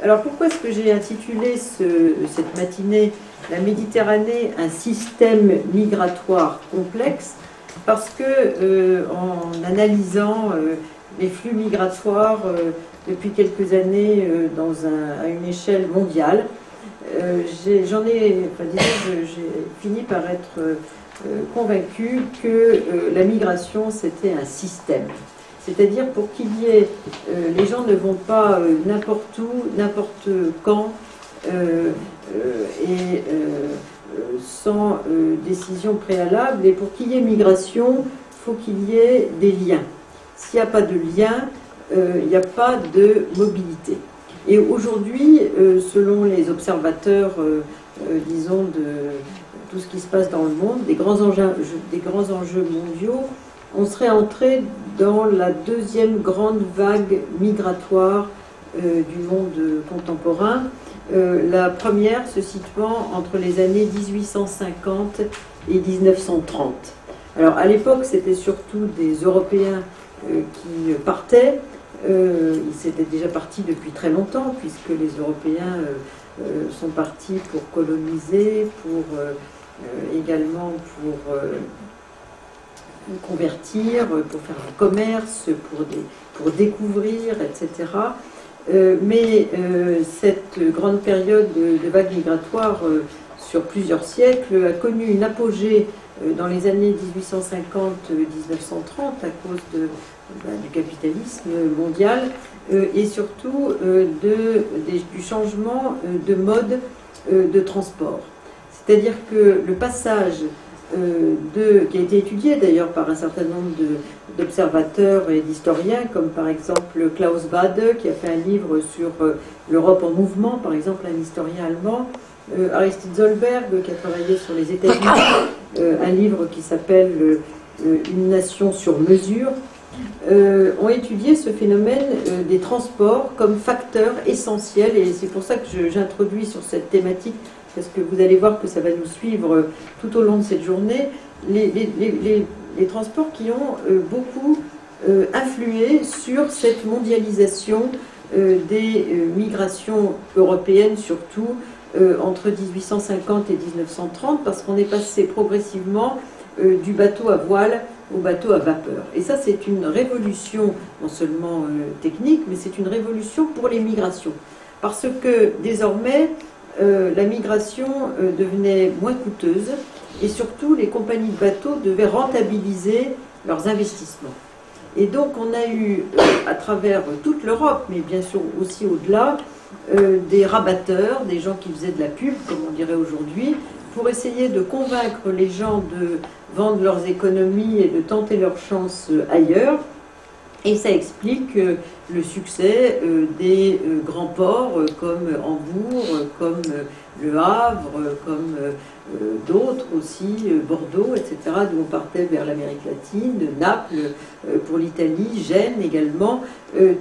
Alors pourquoi est-ce que j'ai intitulé cette matinée La Méditerranée, un système migratoire complexe? Parce que en analysant les flux migratoires depuis quelques années à une échelle mondiale, j'ai fini par être convaincu que la migration c'était un système. C'est-à-dire pour qu'il y ait, les gens ne vont pas n'importe où, n'importe quand, sans décision préalable. Et pour qu'il y ait migration, il faut qu'il y ait des liens. S'il n'y a pas de lien, il n'y a pas de mobilité. Et aujourd'hui, selon les observateurs, disons, de tout ce qui se passe dans le monde, des grands enjeux mondiaux, on serait entré dans la deuxième grande vague migratoire du monde contemporain. La première se situant entre les années 1850 et 1930. Alors à l'époque, c'était surtout des Européens qui partaient. Ils étaient déjà partis depuis très longtemps, puisque les Européens sont partis pour coloniser, également pour convertir, pour faire du commerce, pour découvrir, etc. Mais cette grande période de vague migratoire sur plusieurs siècles a connu une apogée dans les années 1850-1930 à cause du capitalisme mondial et surtout du changement de mode de transport. C'est-à-dire que le passage qui a été étudié d'ailleurs par un certain nombre d'observateurs et d'historiens, comme par exemple Klaus Bade, qui a fait un livre sur l'Europe en mouvement, par exemple un historien allemand, Aristide Zolberg, qui a travaillé sur les États-Unis, un livre qui s'appelle Une nation sur mesure, ont étudié ce phénomène des transports comme facteur essentiel, et c'est pour ça que j'introduis sur cette thématique, parce que vous allez voir que ça va nous suivre tout au long de cette journée, les transports qui ont beaucoup influé sur cette mondialisation des migrations européennes, surtout entre 1850 et 1930, parce qu'on est passé progressivement du bateau à voile au bateau à vapeur. Et ça, c'est une révolution, non seulement technique, mais c'est une révolution pour les migrations. Parce que désormais, la migration devenait moins coûteuse et surtout les compagnies de bateaux devaient rentabiliser leurs investissements. Et donc on a eu à travers toute l'Europe, mais bien sûr aussi au-delà, des rabatteurs, des gens qui faisaient de la pub, comme on dirait aujourd'hui, pour essayer de convaincre les gens de vendre leurs économies et de tenter leur chance ailleurs. Et ça explique le succès des grands ports comme Hambourg, comme Le Havre, comme d'autres aussi, Bordeaux, etc., d'où on partait vers l'Amérique latine, Naples pour l'Italie, Gênes également.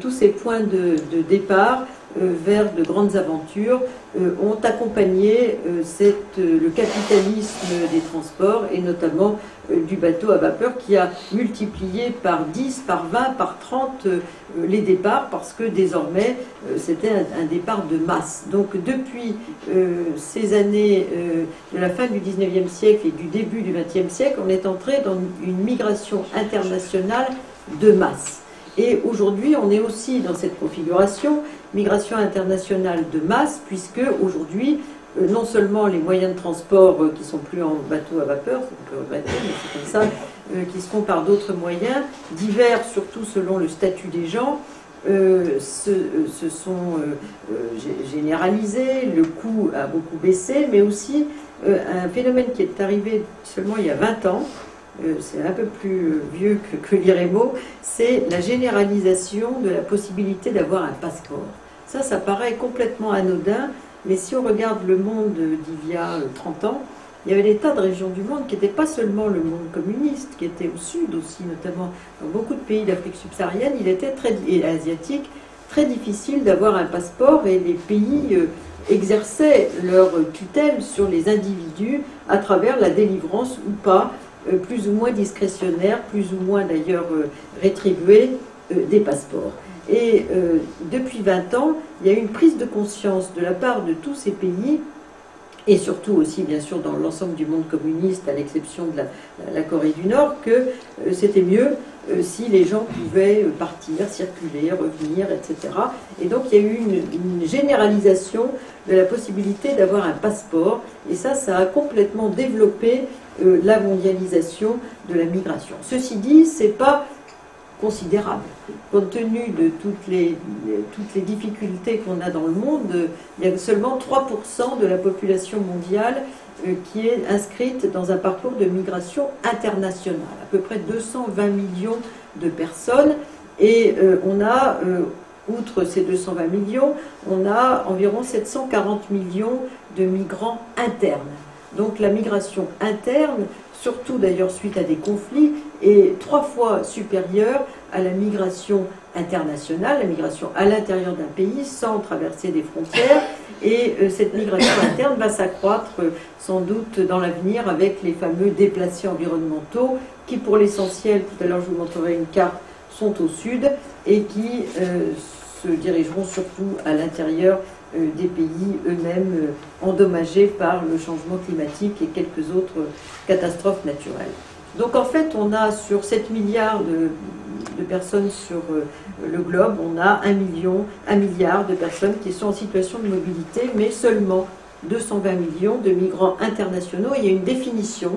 Tous ces points de départ vers de grandes aventures ont accompagné le capitalisme des transports et notamment du bateau à vapeur qui a multiplié par 10, par 20, par 30 les départs parce que désormais c'était un départ de masse. Donc depuis ces années de la fin du 19e siècle et du début du 20e siècle, on est entré dans une migration internationale de masse. Et aujourd'hui, on est aussi dans cette configuration, migration internationale de masse, puisque aujourd'hui, non seulement les moyens de transport qui sont plus en bateau à vapeur, on peut regretter, mais c'est comme ça, qui se font par d'autres moyens, divers surtout selon le statut des gens, se sont généralisés, le coût a beaucoup baissé, mais aussi un phénomène qui est arrivé seulement il y a 20 ans, c'est un peu plus vieux que l'IREMO, c'est la généralisation de la possibilité d'avoir un passeport. Ça paraît complètement anodin, mais si on regarde le monde d'il y a 30 ans, il y avait des tas de régions du monde qui n'étaient pas seulement le monde communiste, qui étaient au sud aussi, notamment dans beaucoup de pays d'Afrique subsaharienne, il était et asiatique, très difficile d'avoir un passeport et les pays exerçaient leur tutelle sur les individus à travers la délivrance ou pas, plus ou moins discrétionnaire, plus ou moins d'ailleurs rétribuée, des passeports. Et depuis 20 ans, il y a eu une prise de conscience de la part de tous ces pays, et surtout aussi bien sûr dans l'ensemble du monde communiste, à l'exception de la Corée du Nord, que c'était mieux si les gens pouvaient partir, circuler, revenir, etc. Et donc il y a eu une généralisation de la possibilité d'avoir un passeport, et ça a complètement développé la mondialisation de la migration. Ceci dit, c'est pas considérable. Compte tenu de toutes les difficultés qu'on a dans le monde, il y a seulement 3% de la population mondiale qui est inscrite dans un parcours de migration internationale. À peu près 220 millions de personnes. Et on a, outre ces 220 millions, on a environ 740 millions de migrants internes. Donc la migration interne, surtout d'ailleurs suite à des conflits, est 3 fois supérieure à la migration internationale, la migration à l'intérieur d'un pays sans traverser des frontières. Et cette migration interne va s'accroître sans doute dans l'avenir avec les fameux déplacés environnementaux qui, pour l'essentiel, tout à l'heure je vous montrerai une carte, sont au sud et qui se dirigeront surtout à l'intérieur des pays eux-mêmes endommagés par le changement climatique et quelques autres catastrophes naturelles. Donc en fait, on a sur 7 milliards de personnes sur le globe, on a 1 milliard de personnes qui sont en situation de mobilité, mais seulement 220 millions de migrants internationaux. Il y a une définition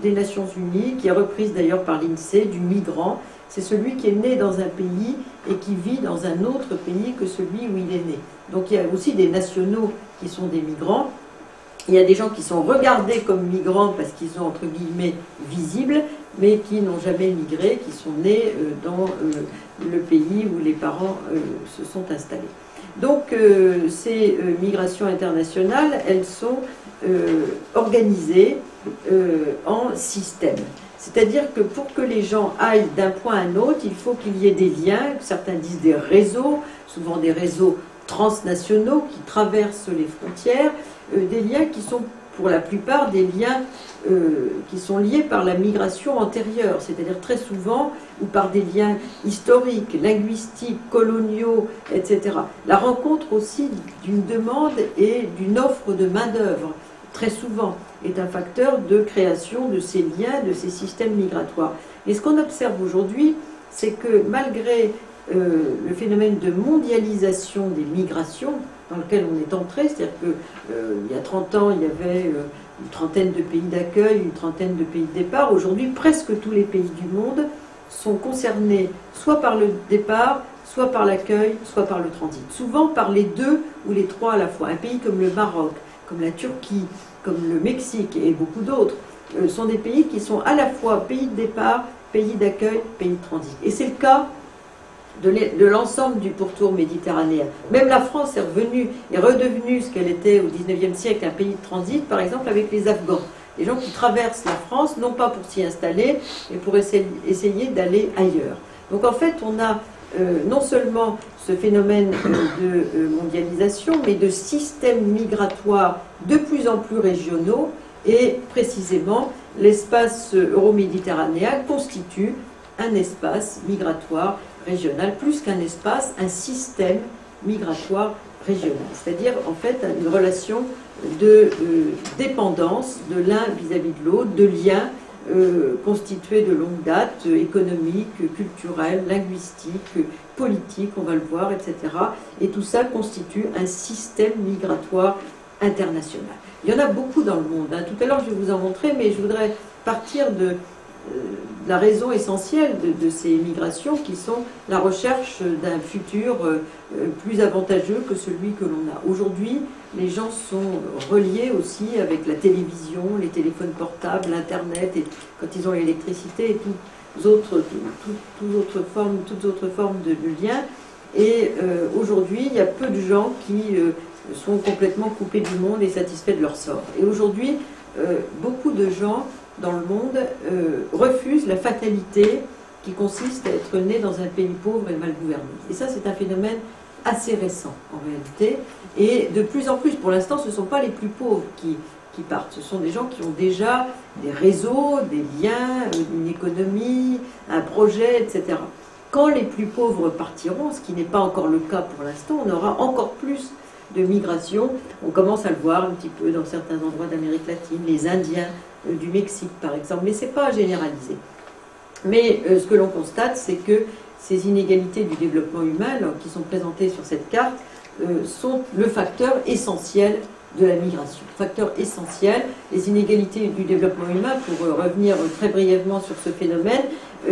des Nations Unies, qui est reprise d'ailleurs par l'INSEE, du migrant. C'est celui qui est né dans un pays et qui vit dans un autre pays que celui où il est né. Donc il y a aussi des nationaux qui sont des migrants. Il y a des gens qui sont regardés comme migrants parce qu'ils sont entre guillemets visibles, mais qui n'ont jamais migré, qui sont nés dans le pays où les parents se sont installés. Donc ces migrations internationales, elles sont organisées en système. C'est-à-dire que pour que les gens aillent d'un point à un autre, il faut qu'il y ait des liens, certains disent des réseaux, souvent des réseaux transnationaux qui traversent les frontières, des liens qui sont pour la plupart des liens qui sont liés par la migration antérieure, c'est-à-dire très souvent, ou par des liens historiques, linguistiques, coloniaux, etc. La rencontre aussi d'une demande et d'une offre de main-d'œuvre, très souvent, est un facteur de création de ces liens, de ces systèmes migratoires. Et ce qu'on observe aujourd'hui, c'est que malgré le phénomène de mondialisation des migrations dans lequel on est entré, c'est-à-dire qu'il y a 30 ans, il y avait une trentaine de pays d'accueil, une trentaine de pays de départ. Aujourd'hui, presque tous les pays du monde sont concernés soit par le départ, soit par l'accueil, soit par le transit. Souvent par les deux ou les trois à la fois. Un pays comme le Maroc, comme la Turquie, comme le Mexique et beaucoup d'autres, sont des pays qui sont à la fois pays de départ, pays d'accueil, pays de transit. Et c'est le cas de l'ensemble du pourtour méditerranéen. Même la France est redevenue ce qu'elle était au XIXe siècle, un pays de transit, par exemple avec les Afghans. Des gens qui traversent la France, non pas pour s'y installer, mais pour essayer d'aller ailleurs. Donc en fait, on a non seulement ce phénomène de mondialisation, mais de systèmes migratoires de plus en plus régionaux, et précisément l'espace euro-méditerranéen constitue un espace migratoire régional, plus qu'un espace, un système migratoire régional. C'est-à-dire, en fait, une relation de dépendance de l'un vis-à-vis de l'autre, de liens constitués de longue date, économiques, culturels, linguistiques, politiques, on va le voir, etc. Et tout ça constitue un système migratoire international. Il y en a beaucoup dans le monde. Hein. Tout à l'heure, je vais vous en montrer, mais je voudrais partir de la raison essentielle de ces migrations qui sont la recherche d'un futur plus avantageux que celui que l'on a. Aujourd'hui, les gens sont reliés aussi avec la télévision, les téléphones portables, l'Internet, et quand ils ont l'électricité et toutes autres formes de liens. Et aujourd'hui, il y a peu de gens qui sont complètement coupés du monde et satisfaits de leur sort. Et aujourd'hui, beaucoup de gens dans le monde refusent la fatalité qui consiste à être né dans un pays pauvre et mal gouverné. Et ça, c'est un phénomène assez récent en réalité. Et de plus en plus, pour l'instant, ce ne sont pas les plus pauvres qui partent. Ce sont des gens qui ont déjà des réseaux, des liens, une économie, un projet, etc. quand les plus pauvres partiront, ce qui n'est pas encore le cas pour l'instant, on aura encore plus de migration. On commence à le voir un petit peu dans certains endroits d'Amérique latine, les Indiens du Mexique par exemple, mais ce n'est pas généralisé. Mais ce que l'on constate, c'est que ces inégalités du développement humain, qui sont présentées sur cette carte, sont le facteur essentiel de la migration. Facteur essentiel, les inégalités du développement humain, pour revenir très brièvement sur ce phénomène,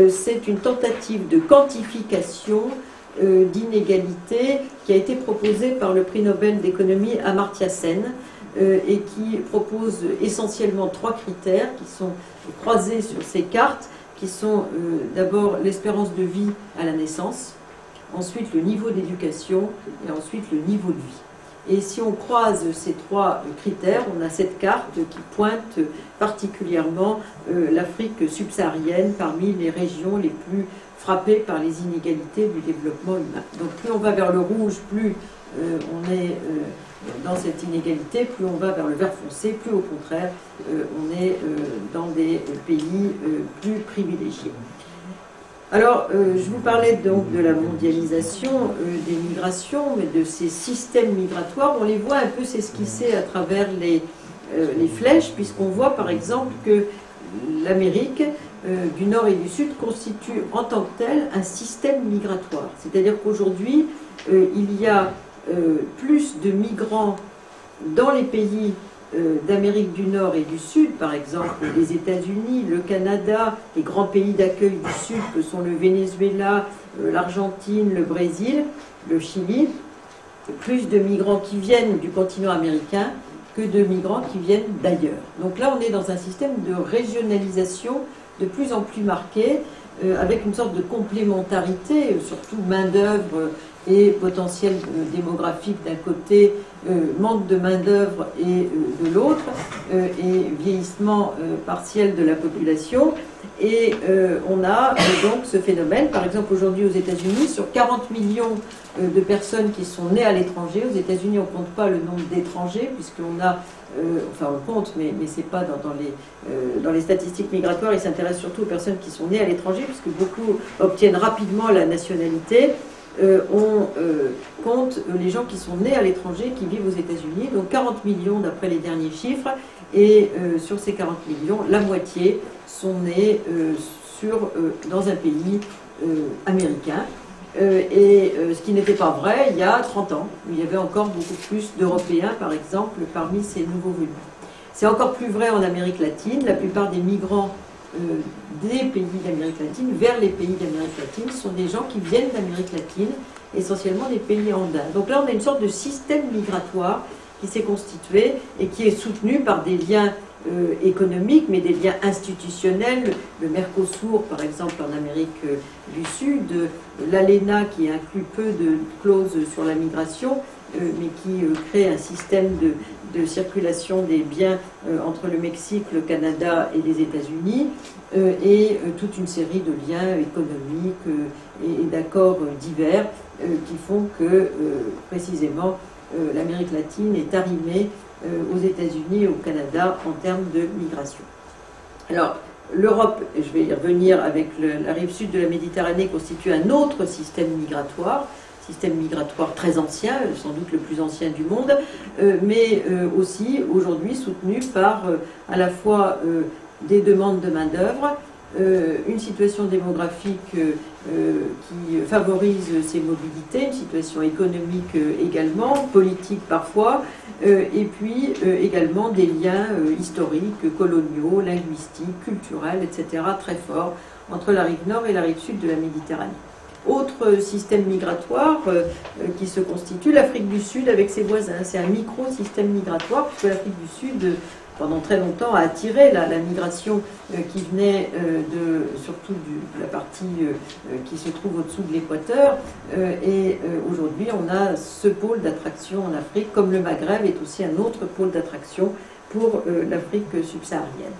c'est une tentative de quantification d'inégalités qui a été proposée par le prix Nobel d'économie Amartya Sen et qui propose essentiellement 3 critères qui sont croisés sur ces cartes, qui sont d'abord l'espérance de vie à la naissance, ensuite le niveau d'éducation et ensuite le niveau de vie. Et si on croise ces 3 critères, on a cette carte qui pointe particulièrement l'Afrique subsaharienne parmi les régions les plus frappées par les inégalités du développement humain. Donc plus on va vers le rouge, plus on est dans cette inégalité, plus on va vers le vert foncé, plus au contraire on est dans des pays plus privilégiés. Alors, je vous parlais donc de la mondialisation des migrations, mais de ces systèmes migratoires. On les voit un peu s'esquisser à travers les flèches, puisqu'on voit par exemple que l'Amérique du Nord et du Sud constitue en tant que tel un système migratoire. C'est-à-dire qu'aujourd'hui, il y a plus de migrants dans les pays d'Amérique du Nord et du Sud, par exemple les États-Unis, le Canada, les grands pays d'accueil du Sud que sont le Venezuela, l'Argentine, le Brésil, le Chili, plus de migrants qui viennent du continent américain que de migrants qui viennent d'ailleurs. Donc là, on est dans un système de régionalisation de plus en plus marqué, avec une sorte de complémentarité, surtout main-d'œuvre et potentiel démographique d'un côté, manque de main-d'œuvre et de l'autre, et vieillissement partiel de la population. Et on a donc ce phénomène, par exemple aujourd'hui aux États-Unis, sur 40 millions de personnes qui sont nées à l'étranger. Aux États-Unis, on ne compte pas le nombre d'étrangers, puisqu'on a, enfin on le compte, mais ce n'est pas dans les statistiques migratoires, ils s'intéressent surtout aux personnes qui sont nées à l'étranger, puisque beaucoup obtiennent rapidement la nationalité. On compte les gens qui sont nés à l'étranger, qui vivent aux États-Unis, donc 40 millions d'après les derniers chiffres, et sur ces 40 millions, la moitié sont nés dans un pays américain. Ce qui n'était pas vrai il y a 30 ans, où il y avait encore beaucoup plus d'Européens, par exemple, parmi ces nouveaux venus. C'est encore plus vrai en Amérique latine. La plupart des migrants des pays d'Amérique latine vers les pays d'Amérique latine sont des gens qui viennent d'Amérique latine, essentiellement des pays andins. Donc là, on a une sorte de système migratoire qui s'est constitué et qui est soutenu par des liens économiques, mais des liens institutionnels. Le Mercosur, par exemple, en Amérique du Sud, l'ALENA, qui inclut peu de clauses sur la migration, mais qui crée un système de circulation des biens entre le Mexique, le Canada et les États-Unis, et toute une série de liens économiques et d'accords divers qui font que, précisément, l'Amérique latine est arrimée aux États-Unis et au Canada en termes de migration. Alors, l'Europe, et je vais y revenir avec la rive sud de la Méditerranée, constitue un autre système migratoire très ancien, sans doute le plus ancien du monde, mais aussi aujourd'hui soutenu par à la fois des demandes de main-d'œuvre, une situation démographique qui favorise ces mobilités, une situation économique également, politique parfois, et puis également des liens historiques, coloniaux, linguistiques, culturels, etc., très forts entre la rive nord et la rive sud de la Méditerranée. Autre système migratoire qui se constitue, l'Afrique du Sud avec ses voisins. C'est un micro-système migratoire, puisque l'Afrique du Sud, pendant très longtemps, a attiré la migration qui venait surtout de la partie qui se trouve au-dessous de l'équateur. Et aujourd'hui, on a ce pôle d'attraction en Afrique, comme le Maghreb est aussi un autre pôle d'attraction pour l'Afrique subsaharienne,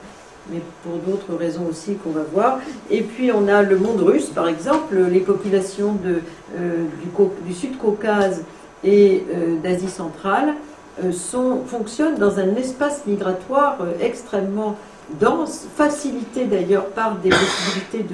mais pour d'autres raisons aussi qu'on va voir. Et puis on a le monde russe, par exemple, les populations du Sud-Caucase et d'Asie centrale fonctionnent dans un espace migratoire extrêmement dense, facilitée d'ailleurs par des possibilités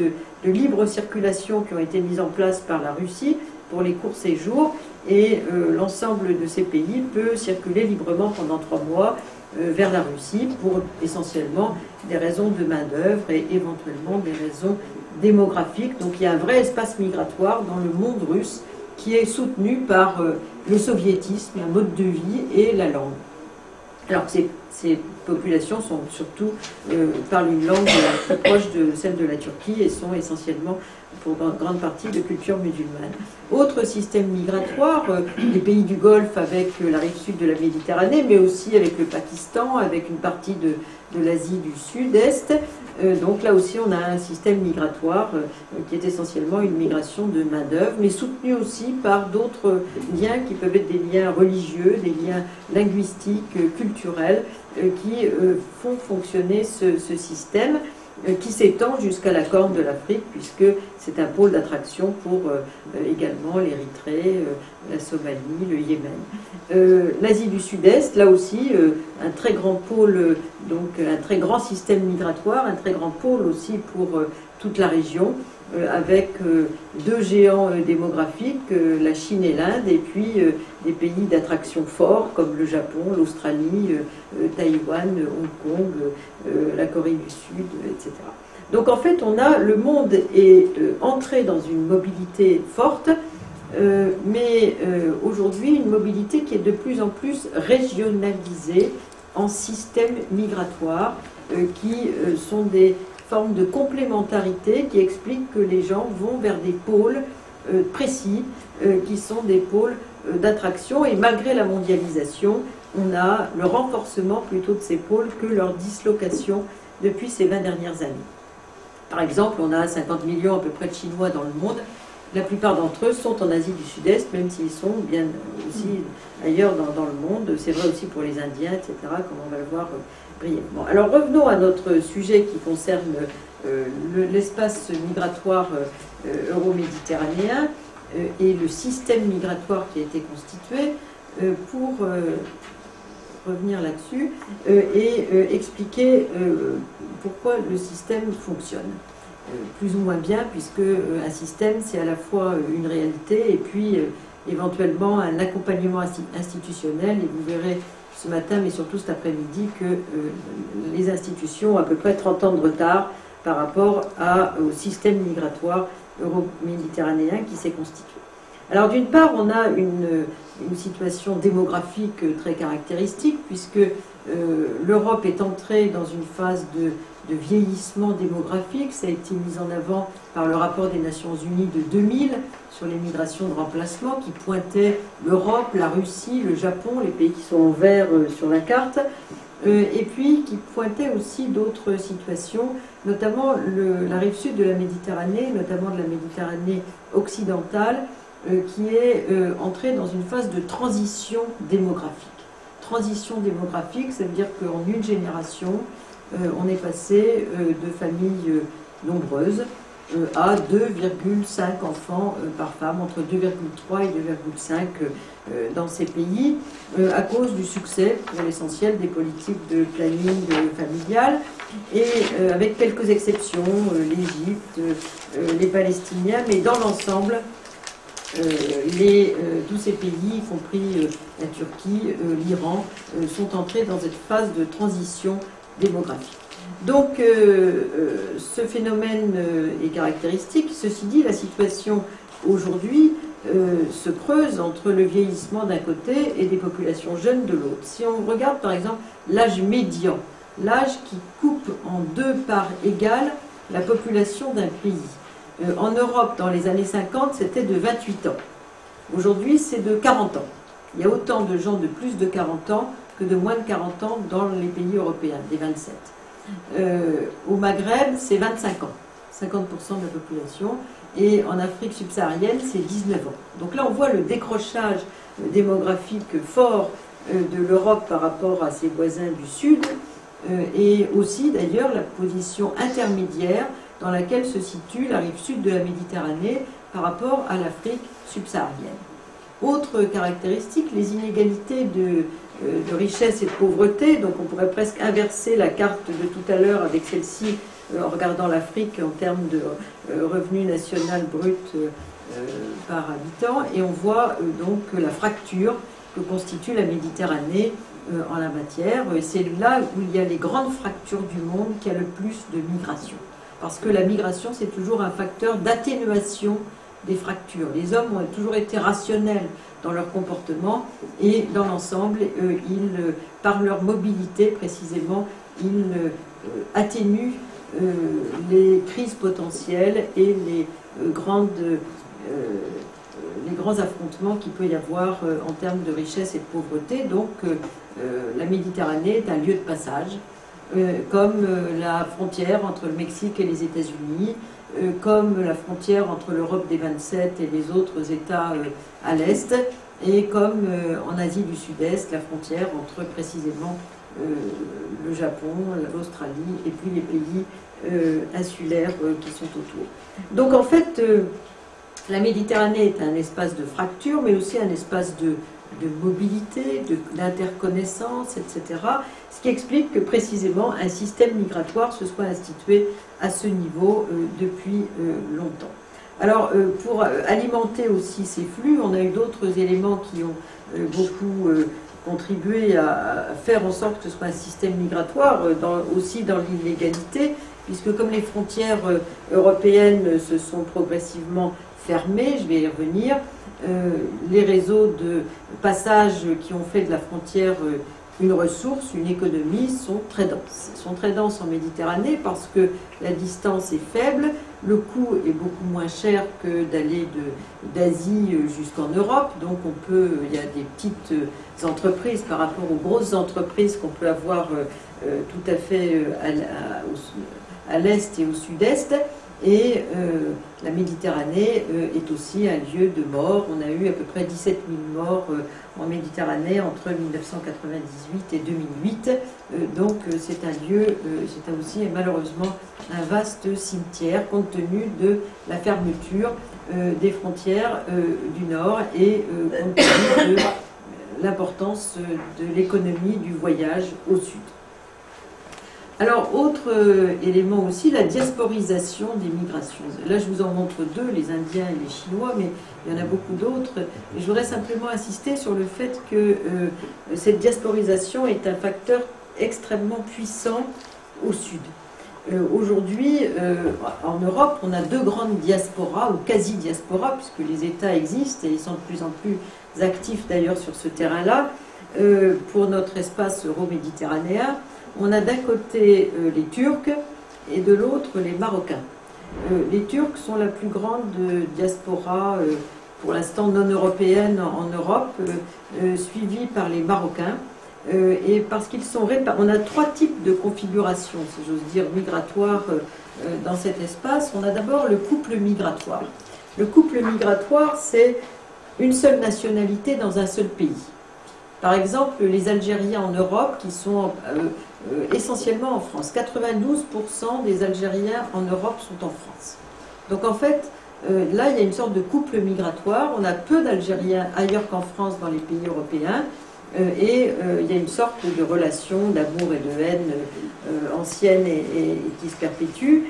de libre circulation qui ont été mises en place par la Russie pour les courts séjours, et l'ensemble de ces pays peut circuler librement pendant 3 mois vers la Russie pour essentiellement des raisons de main-d'œuvre et éventuellement des raisons démographiques. Donc il y a un vrai espace migratoire dans le monde russe qui est soutenu par le soviétisme, un mode de vie et la langue. Alors ces populations sont surtout parlent une langue plus proche de celle de la Turquie et sont essentiellement pour grande partie de culture musulmane. Autre système migratoire, les pays du Golfe avec la rive sud de la Méditerranée, mais aussi avec le Pakistan, avec une partie de l'Asie du Sud-Est. Donc là aussi on a un système migratoire qui est essentiellement une migration de main-d'œuvre, mais soutenu aussi par d'autres liens qui peuvent être des liens religieux, des liens linguistiques, culturels, qui font fonctionner ce système qui s'étend jusqu'à la Corne de l'Afrique, puisque c'est un pôle d'attraction pour également l'Érythrée, la Somalie, le Yémen. L'Asie du Sud-Est, là aussi, un très grand pôle, donc un très grand système migratoire, un très grand pôle aussi pour toute la région, avec 2 géants démographiques, la Chine et l'Inde, et puis des pays d'attraction forts comme le Japon, l'Australie, Taïwan, Hong Kong, la Corée du Sud, etc. Donc en fait, le monde est entré dans une mobilité forte, mais aujourd'hui une mobilité qui est de plus en plus régionalisée en systèmes migratoires, qui sont des forme de complémentarité qui explique que les gens vont vers des pôles précis, qui sont des pôles d'attraction, et malgré la mondialisation, on a le renforcement plutôt de ces pôles que leur dislocation depuis ces 20 dernières années. Par exemple, on a 50 millions à peu près de Chinois dans le monde. La plupart d'entre eux sont en Asie du Sud-Est, même s'ils sont bien aussi ailleurs dans le monde. C'est vrai aussi pour les Indiens, etc., comme on va le voir brièvement. Alors revenons à notre sujet qui concerne l'espace migratoire euro-méditerranéen et le système migratoire qui a été constitué pour revenir là-dessus et expliquer pourquoi le système fonctionne. Plus ou moins bien, puisque un système, c'est à la fois une réalité et puis éventuellement un accompagnement institutionnel. Et vous verrez ce matin, mais surtout cet après-midi, que les institutions ont à peu près 30 ans de retard par rapport au système migratoire euro-méditerranéen qui s'est constitué. Alors d'une part, on a une situation démographique très caractéristique, puisque l'Europe est entrée dans une phase de vieillissement démographique. Ça a été mis en avant par le rapport des Nations Unies de 2000 sur les migrations de remplacement, qui pointait l'Europe, la Russie, le Japon, les pays qui sont en vert sur la carte, et puis qui pointait aussi d'autres situations, notamment la rive sud de la Méditerranée, notamment de la Méditerranée occidentale, qui est entrée dans une phase de transition démographique. Transition démographique, ça veut dire qu'en une génération, on est passé de familles nombreuses à 2,5 enfants par femme, entre 2,3 et 2,5 dans ces pays, à cause du succès, pour l'essentiel, des politiques de planning familial, et avec quelques exceptions, l'Égypte, les Palestiniens, mais dans l'ensemble, tous ces pays, y compris la Turquie, l'Iran, sont entrés dans cette phase de transition démographique. Donc ce phénomène est caractéristique. Ceci dit, la situation aujourd'hui se creuse entre le vieillissement d'un côté et des populations jeunes de l'autre. Si on regarde par exemple l'âge médian, l'âge qui coupe en 2 parts égales la population d'un pays. En Europe, dans les années 50, c'était de 28 ans. Aujourd'hui, c'est de 40 ans. Il y a autant de gens de plus de 40 ans que de moins de 40 ans dans les pays européens, des 27. Au Maghreb, c'est 25 ans, 50% de la population, et en Afrique subsaharienne, c'est 19 ans. Donc là, on voit le décrochage démographique fort de l'Europe par rapport à ses voisins du Sud, et aussi d'ailleurs la position intermédiaire dans laquelle se situe la rive sud de la Méditerranée par rapport à l'Afrique subsaharienne. Autre caractéristique, les inégalités de richesse et de pauvreté. Donc on pourrait presque inverser la carte de tout à l'heure avec celle-ci en regardant l'Afrique en termes de revenu national brut par habitant. Et on voit donc la fracture que constitue la Méditerranée en la matière. C'est là où il y a les grandes fractures du monde qu'il y a le plus de migration. Parce que la migration, c'est toujours un facteur d'atténuation des fractures. Les hommes ont toujours été rationnels dans leur comportement et dans l'ensemble, par leur mobilité précisément, ils atténuent les crises potentielles et les grands affrontements qu'il peut y avoir en termes de richesse et de pauvreté. Donc la Méditerranée est un lieu de passage, comme la frontière entre le Mexique et les États-Unis, comme la frontière entre l'Europe des 27 et les autres États à l'Est, et comme en Asie du Sud-Est, la frontière entre précisément le Japon, l'Australie et puis les pays insulaires qui sont autour. Donc en fait, la Méditerranée est un espace de fracture, mais aussi un espace de mobilité, d'interconnaissance, etc. Ce qui explique que précisément un système migratoire se soit institué à ce niveau depuis longtemps. Alors pour alimenter aussi ces flux, on a eu d'autres éléments qui ont beaucoup contribué à faire en sorte que ce soit un système migratoire, aussi dans l'illégalité, puisque comme les frontières européennes se sont progressivement fermées, je vais y revenir, les réseaux de passage qui ont fait de la frontière une ressource, une économie, sont très denses. Ils sont très denses en Méditerranée parce que la distance est faible, le coût est beaucoup moins cher que d'aller d'Asie jusqu'en Europe, donc il y a des petites entreprises par rapport aux grosses entreprises qu'on peut avoir tout à fait à l'est et au sud-est. Et la Méditerranée est aussi un lieu de mort. On a eu à peu près 17 000 morts en Méditerranée entre 1998 et 2008. Donc c'est un lieu, c'est aussi malheureusement un vaste cimetière compte tenu de la fermeture des frontières du Nord et compte tenu de l'importance de l'économie du voyage au Sud. Alors, autre élément aussi, la diasporisation des migrations. Là, je vous en montre deux, les Indiens et les Chinois, mais il y en a beaucoup d'autres. Et je voudrais simplement insister sur le fait que cette diasporisation est un facteur extrêmement puissant au Sud. Aujourd'hui, en Europe, on a deux grandes diasporas, ou quasi-diasporas, puisque les États existent et ils sont de plus en plus actifs d'ailleurs sur ce terrain-là, pour notre espace euro-méditerranéen. On a d'un côté les Turcs et de l'autre les Marocains. Les Turcs sont la plus grande diaspora, pour l'instant non européenne en Europe, suivie par les Marocains. Et parce qu'ils sont on a trois types de configuration, si j'ose dire, migratoires dans cet espace. On a d'abord le couple migratoire. Le couple migratoire, c'est une seule nationalité dans un seul pays. Par exemple, les Algériens en Europe, qui sont essentiellement en France. 92% des Algériens en Europe sont en France. Donc en fait, là, il y a une sorte de couple migratoire. On a peu d'Algériens ailleurs qu'en France dans les pays européens. Et il y a une sorte de relation d'amour et de haine ancienne et qui se perpétue.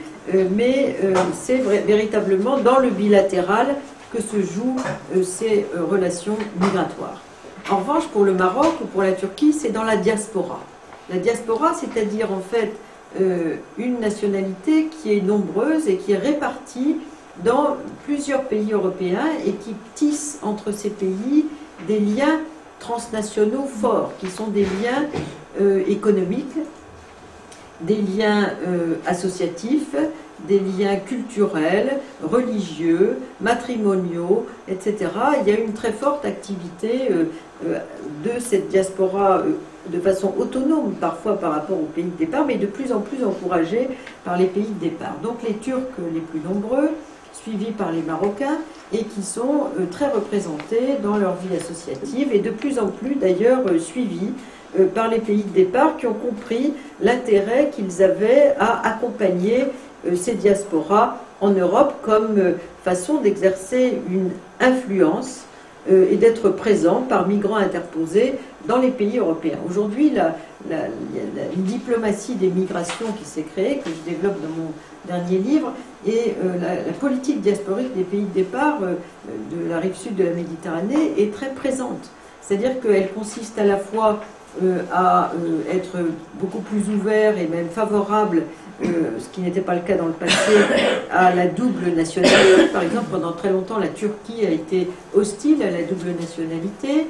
Mais c'est véritablement dans le bilatéral que se jouent ces relations migratoires. En revanche, pour le Maroc ou pour la Turquie, c'est dans la diaspora. La diaspora, c'est-à-dire en fait une nationalité qui est nombreuse et qui est répartie dans plusieurs pays européens et qui tisse entre ces pays des liens transnationaux forts, qui sont des liens économiques, des liens associatifs, des liens culturels, religieux, matrimoniaux, etc. Il y a une très forte activité de cette diaspora de façon autonome, parfois par rapport aux pays de départ, mais de plus en plus encouragée par les pays de départ. Donc les Turcs les plus nombreux, suivis par les Marocains, et qui sont très représentés dans leur vie associative, et de plus en plus d'ailleurs suivis par les pays de départ qui ont compris l'intérêt qu'ils avaient à accompagner ces diasporas en Europe comme façon d'exercer une influence et d'être présents par migrants interposés dans les pays européens. Aujourd'hui, il y a une diplomatie des migrations qui s'est créée, que je développe dans mon dernier livre, et la politique diasporique des pays de départ de la rive sud de la Méditerranée est très présente. C'est-à-dire qu'elle consiste à la fois à être beaucoup plus ouvert et même favorable, ce qui n'était pas le cas dans le passé, à la double nationalité. Par exemple, pendant très longtemps, la Turquie a été hostile à la double nationalité.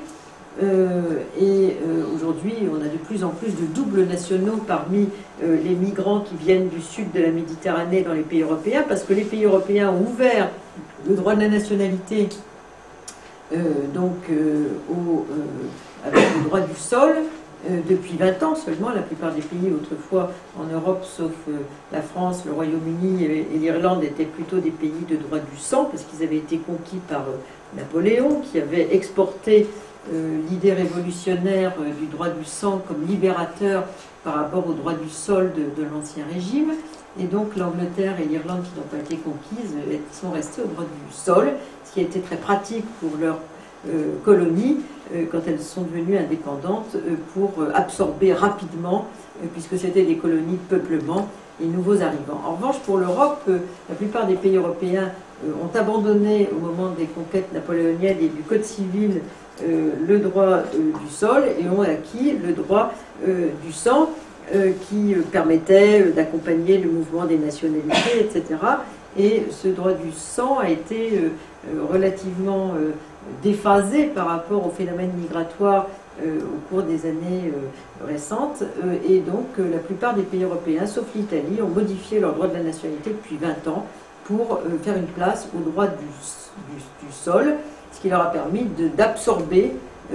Aujourd'hui, on a de plus en plus de doubles nationaux parmi les migrants qui viennent du sud de la Méditerranée dans les pays européens, parce que les pays européens ont ouvert le droit de la nationalité avec le droit du sol depuis 20 ans seulement. La plupart des pays autrefois en Europe, sauf la France, le Royaume-Uni et l'Irlande, étaient plutôt des pays de droit du sang, parce qu'ils avaient été conquis par Napoléon, qui avait exporté l'idée révolutionnaire du droit du sang comme libérateur par rapport au droit du sol de l'ancien régime. Et donc l'Angleterre et l'Irlande, qui n'ont pas été conquises, sont restées au droit du sol, ce qui a été très pratique pour leurs colonies quand elles sont devenues indépendantes, pour absorber rapidement, puisque c'était des colonies de peuplement, les nouveaux arrivants. En revanche, pour l'Europe, la plupart des pays européens ont abandonné au moment des conquêtes napoléoniennes et du Code civil le droit du sol et ont acquis le droit du sang, qui permettait d'accompagner le mouvement des nationalités, etc. Et ce droit du sang a été relativement déphasé par rapport au phénomène migratoire au cours des années récentes. Et donc la plupart des pays européens, sauf l'Italie, ont modifié leur droit de la nationalité depuis 20 ans pour faire une place au droit du sol, ce qui leur a permis d'absorber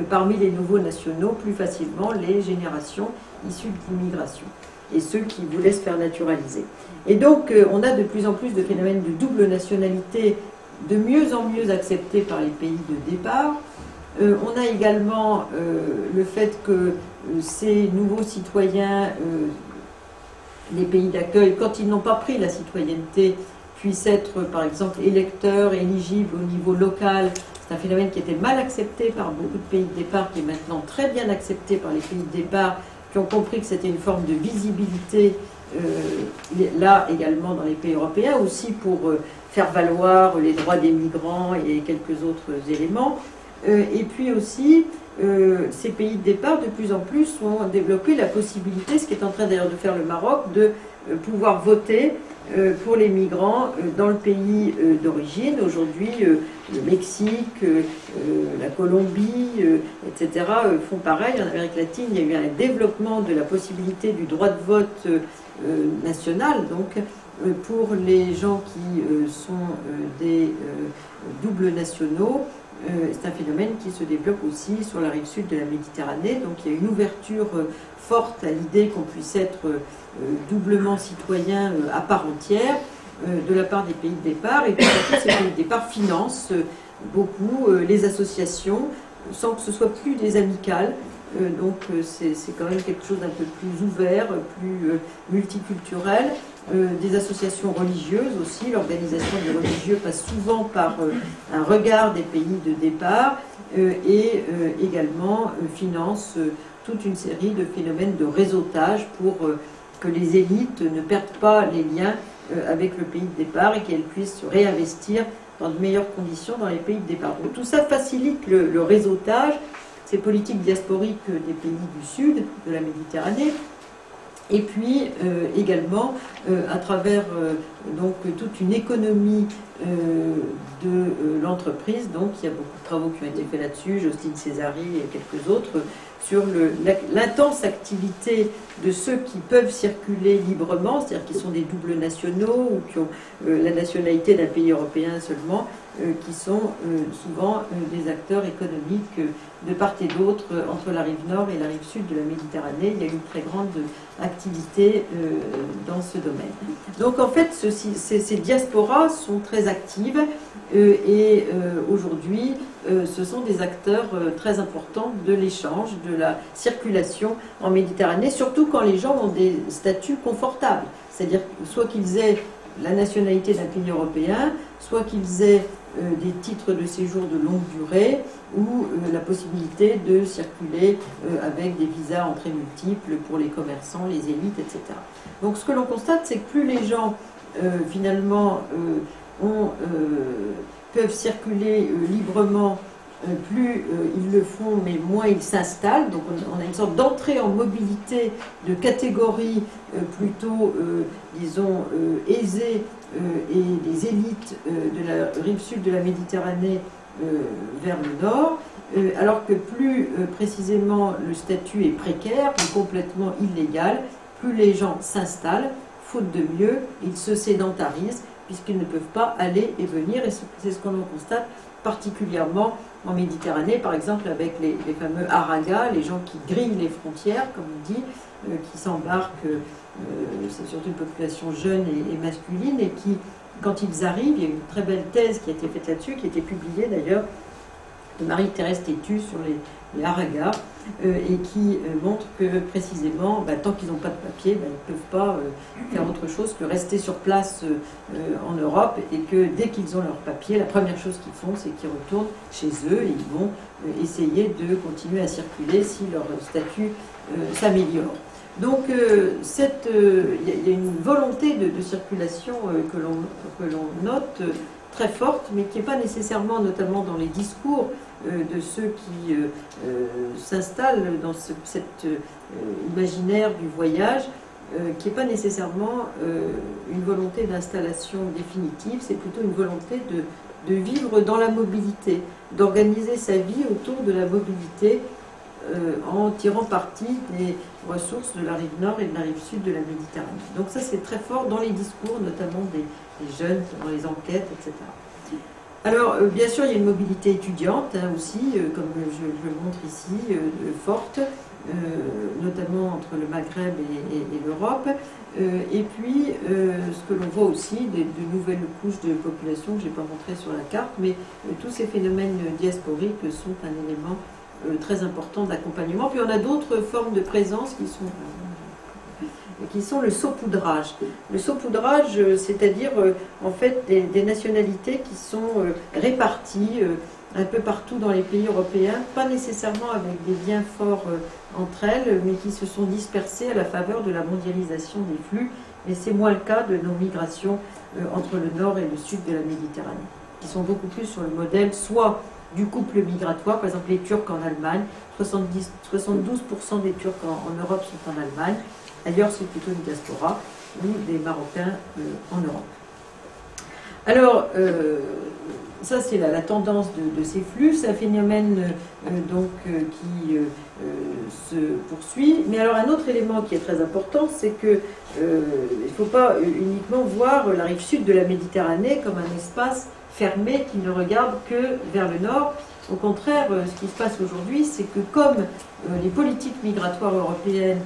parmi les nouveaux nationaux plus facilement les générations issues de l'immigration et ceux qui voulaient se faire naturaliser. Et donc on a de plus en plus de phénomènes de double nationalité de mieux en mieux acceptés par les pays de départ. On a également le fait que ces nouveaux citoyens, les pays d'accueil, quand ils n'ont pas pris la citoyenneté, puissent être par exemple électeurs, éligibles au niveau local. C'est un phénomène qui était mal accepté par beaucoup de pays de départ, qui est maintenant très bien accepté par les pays de départ, qui ont compris que c'était une forme de visibilité, là également dans les pays européens, aussi pour faire valoir les droits des migrants et quelques autres éléments. Et puis aussi, ces pays de départ, de plus en plus, ont développé la possibilité, ce qui est en train d'ailleurs de faire le Maroc, de pouvoir voter pour les migrants dans le pays d'origine. Aujourd'hui, le Mexique, la Colombie, etc. font pareil. En Amérique latine, il y a eu un développement de la possibilité du droit de vote national, donc pour les gens qui sont des doubles nationaux. C'est un phénomène qui se développe aussi sur la rive sud de la Méditerranée. Donc il y a une ouverture forte à l'idée qu'on puisse être doublement citoyen à part entière de la part des pays de départ. Et puis surtout, ces pays de départ financent beaucoup les associations sans que ce soit plus des amicales. Donc c'est quand même quelque chose d'un peu plus ouvert, plus multiculturel. Des associations religieuses aussi. L'organisation des religieux passe souvent par un regard des pays de départ et également finance toute une série de phénomènes de réseautage pour que les élites ne perdent pas les liens avec le pays de départ et qu'elles puissent se réinvestir dans de meilleures conditions dans les pays de départ. Donc tout ça facilite le réseautage, ces politiques diasporiques des pays du sud de la Méditerranée. Et puis également à travers donc toute une économie de l'entreprise. Donc il y a beaucoup de travaux qui ont été faits là-dessus, Jocelyne Césari et quelques autres, sur l'intense activité de ceux qui peuvent circuler librement, c'est-à-dire qui sont des doubles nationaux ou qui ont la nationalité d'un pays européen seulement, qui sont souvent des acteurs économiques de part et d'autre entre la rive nord et la rive sud de la Méditerranée. Il y a une très grande activité dans ce domaine. Donc en fait, ces diasporas sont très actives et aujourd'hui, ce sont des acteurs très importants de l'échange, de la circulation en Méditerranée, surtout quand les gens ont des statuts confortables. C'est-à-dire soit qu'ils aient la nationalité d'un pays européen, soit qu'ils aient des titres de séjour de longue durée ou la possibilité de circuler avec des visas entrées multiples pour les commerçants, les élites, etc. Donc ce que l'on constate, c'est que plus les gens finalement peuvent circuler librement, plus ils le font, mais moins ils s'installent. Donc on a une sorte d'entrée en mobilité de catégories plutôt, disons, aisées et des élites de la rive sud de la Méditerranée vers le nord, alors que plus précisément le statut est précaire, plus complètement illégal, plus les gens s'installent, faute de mieux, ils se sédentarisent, puisqu'ils ne peuvent pas aller et venir, et c'est ce qu'on constate particulièrement en Méditerranée, par exemple avec les fameux haragas, les gens qui grillent les frontières, comme on dit, qui s'embarquent, c'est surtout une population jeune et masculine, et qui, quand ils arrivent, il y a une très belle thèse qui a été faite là-dessus, qui a été publiée d'ailleurs, de Marie-Thérèse Tétu sur les haragas, et qui montre que précisément, tant qu'ils n'ont pas de papier, ils ne peuvent pas faire autre chose que rester sur place en Europe, et que dès qu'ils ont leur papier, la première chose qu'ils font, c'est qu'ils retournent chez eux et ils vont essayer de continuer à circuler si leur statut s'améliore. Donc il y a une volonté de circulation que l'on note très forte, mais qui n'est pas nécessairement, notamment dans les discours de ceux qui s'installent dans cet imaginaire du voyage, qui n'est pas nécessairement une volonté d'installation définitive, c'est plutôt une volonté de vivre dans la mobilité, d'organiser sa vie autour de la mobilité en tirant parti des ressources de la rive nord et de la rive sud de la Méditerranée. Donc ça c'est très fort dans les discours, notamment des jeunes, dans les enquêtes, etc. Alors bien sûr il y a une mobilité étudiante aussi, comme je le montre ici, forte, notamment entre le Maghreb et l'Europe. Et puis ce que l'on voit aussi, de nouvelles couches de population que je n'ai pas montré sur la carte, mais tous ces phénomènes diasporiques sont un élément très important d'accompagnement. Puis on a d'autres formes de présence qui sont le saupoudrage. Le saupoudrage, c'est-à-dire en fait des nationalités qui sont réparties un peu partout dans les pays européens, pas nécessairement avec des liens forts entre elles, mais qui se sont dispersées à la faveur de la mondialisation des flux. Et c'est moins le cas de nos migrations entre le nord et le sud de la Méditerranée, qui sont beaucoup plus sur le modèle soit du couple migratoire, par exemple les Turcs en Allemagne, 72% des Turcs en Europe sont en Allemagne, ailleurs c'est plutôt une diaspora, ou des Marocains en Europe. Alors, ça c'est la tendance de ces flux, c'est un phénomène qui se poursuit, mais alors un autre élément qui est très important, c'est que il ne faut pas uniquement voir la rive sud de la Méditerranée comme un espace fermé qui ne regarde que vers le nord. Au contraire, ce qui se passe aujourd'hui, c'est que comme les politiques migratoires européennes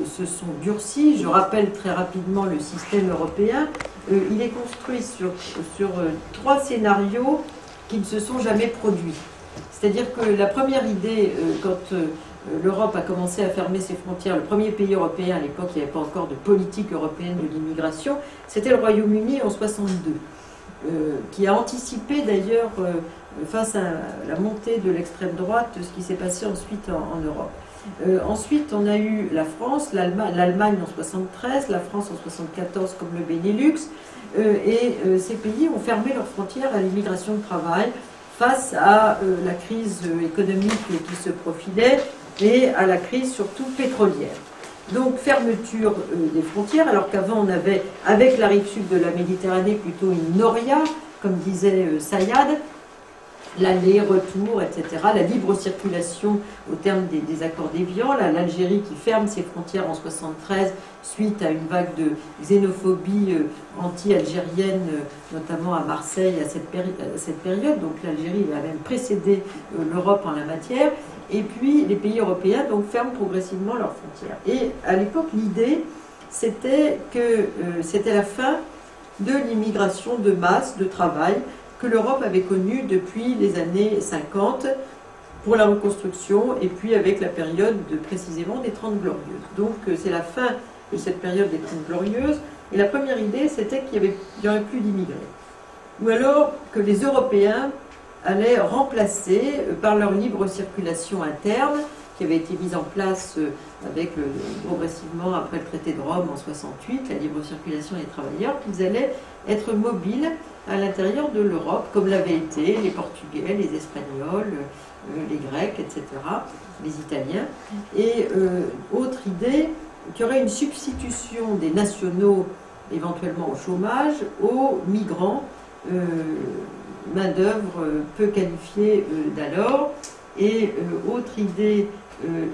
se sont durcies, je rappelle très rapidement le système européen, il est construit sur 3 scénarios qui ne se sont jamais produits. C'est-à-dire que la première idée, quand l'Europe a commencé à fermer ses frontières, le premier pays européen, à l'époque il n'y avait pas encore de politique européenne de l'immigration, c'était le Royaume-Uni en 1962. Qui a anticipé d'ailleurs face à la montée de l'extrême droite ce qui s'est passé ensuite en Europe. Ensuite on a eu la France, l'Allemagne en 1973, la France en 1974 comme le Benelux, et ces pays ont fermé leurs frontières à l'immigration de travail face à la crise économique qui se profilait et à la crise surtout pétrolière. Donc fermeture des frontières, alors qu'avant on avait, avec la rive sud de la Méditerranée, plutôt une noria, comme disait Sayad, l'aller-retour, etc., la libre circulation au terme des accords d'Évian, l'Algérie qui ferme ses frontières en 1973 suite à une vague de xénophobie anti-algérienne, notamment à Marseille à cette période, donc l'Algérie a même précédé l'Europe en la matière. Et puis les pays européens donc ferment progressivement leurs frontières. Et à l'époque, l'idée, c'était que c'était la fin de l'immigration de masse, de travail, que l'Europe avait connue depuis les années 50 pour la reconstruction, et puis avec la période précisément des 30 Glorieuses. Donc c'est la fin de cette période des 30 Glorieuses. Et la première idée, c'était qu'il n'y aurait plus d'immigrés. ou alors que les Européens allaient remplacer par leur libre circulation interne, qui avait été mise en place progressivement après le traité de Rome en 68, la libre circulation des travailleurs, qu'ils allaient être mobiles à l'intérieur de l'Europe, comme l'avaient été les Portugais, les Espagnols, les Grecs, etc., les Italiens. Et autre idée, qu'il y aurait une substitution des nationaux éventuellement au chômage aux migrants, main-d'œuvre peu qualifiée d'alors. Et autre idée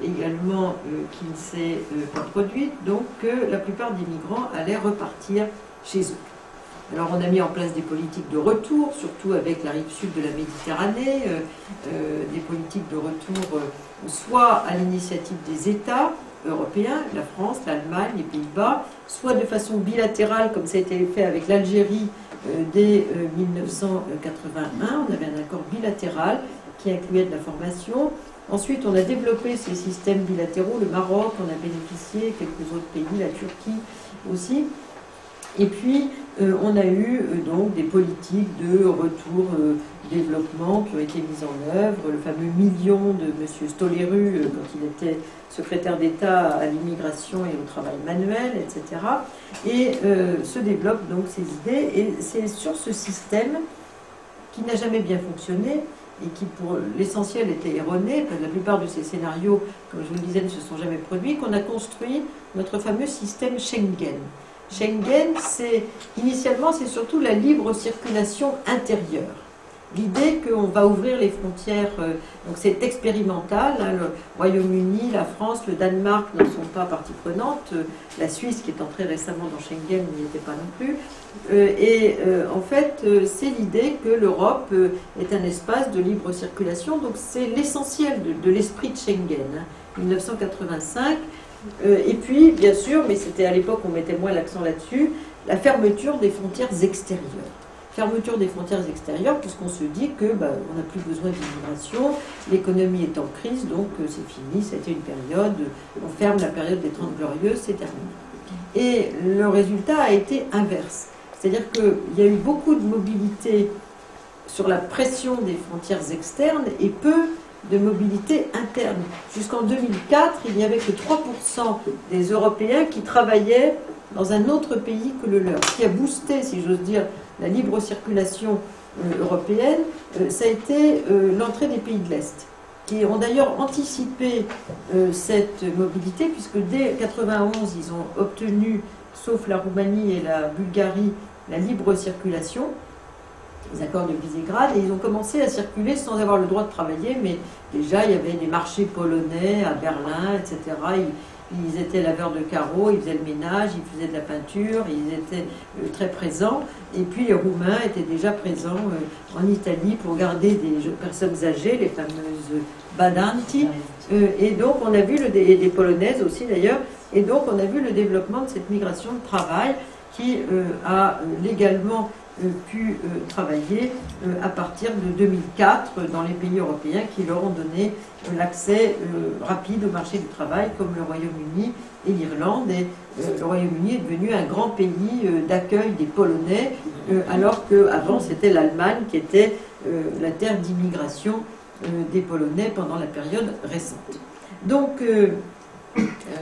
également qui ne s'est pas produite, donc que la plupart des migrants allaient repartir chez eux. Alors on a mis en place des politiques de retour, surtout avec la rive sud de la Méditerranée, des politiques de retour soit à l'initiative des États européens, la France, l'Allemagne, les Pays-Bas, soit de façon bilatérale, comme ça a été fait avec l'Algérie dès 1981. On avait un accord bilatéral qui incluait de la formation. Ensuite, on a développé ces systèmes bilatéraux, le Maroc en a bénéficié, quelques autres pays, la Turquie aussi. Et puis, on a eu donc des politiques de retour développement qui ont été mises en œuvre, le fameux million de M. Stoleru quand il était secrétaire d'État à l'immigration et au travail manuel, etc. Et se développent donc ces idées. Et c'est sur ce système qui n'a jamais bien fonctionné et qui pour l'essentiel était erroné, parce que la plupart de ces scénarios, comme je vous le disais, ne se sont jamais produits, qu'on a construit notre fameux système Schengen. Schengen, initialement, c'est surtout la libre circulation intérieure. L'idée qu'on va ouvrir les frontières, donc c'est expérimental, hein, le Royaume-Uni, la France, le Danemark n'en sont pas partie prenante, la Suisse qui est entrée récemment dans Schengen n'y était pas non plus, en fait c'est l'idée que l'Europe est un espace de libre circulation, donc c'est l'essentiel de l'esprit de Schengen, hein, 1985, et puis bien sûr, mais c'était à l'époque on mettait moins l'accent là-dessus, la fermeture des frontières extérieures. Fermeture des frontières extérieures, puisqu'on se dit que on n'a plus besoin d'immigration, l'économie est en crise, donc c'est fini, c'était une période, on ferme la période des 30 Glorieuses, c'est terminé. Et le résultat a été inverse. C'est-à-dire qu'il y a eu beaucoup de mobilité sur la pression des frontières externes et peu de mobilité interne. Jusqu'en 2004, il n'y avait que 3% des Européens qui travaillaient dans un autre pays que le leur. Ce qui a boosté, si j'ose dire, la libre circulation européenne, ça a été l'entrée des pays de l'Est, qui ont d'ailleurs anticipé cette mobilité, puisque dès 1991, ils ont obtenu, sauf la Roumanie et la Bulgarie, la libre circulation, les accords de Visegrad, et ils ont commencé à circuler sans avoir le droit de travailler, mais déjà il y avait des marchés polonais à Berlin, etc. Ils étaient laveurs de carreaux, ils faisaient le ménage, ils faisaient de la peinture, ils étaient très présents. Et puis les Roumains étaient déjà présents en Italie pour garder des personnes âgées, les fameuses badanti. Et donc on a vu, et des Polonaises aussi d'ailleurs, et donc on a vu le développement de cette migration de travail qui a légalement pu travailler à partir de 2004 dans les pays européens qui leur ont donné l'accès rapide au marché du travail, comme le Royaume-Uni et l'Irlande. Et le Royaume-Uni est devenu un grand pays d'accueil des Polonais, alors qu'avant c'était l'Allemagne qui était la terre d'immigration des Polonais pendant la période récente. Donc,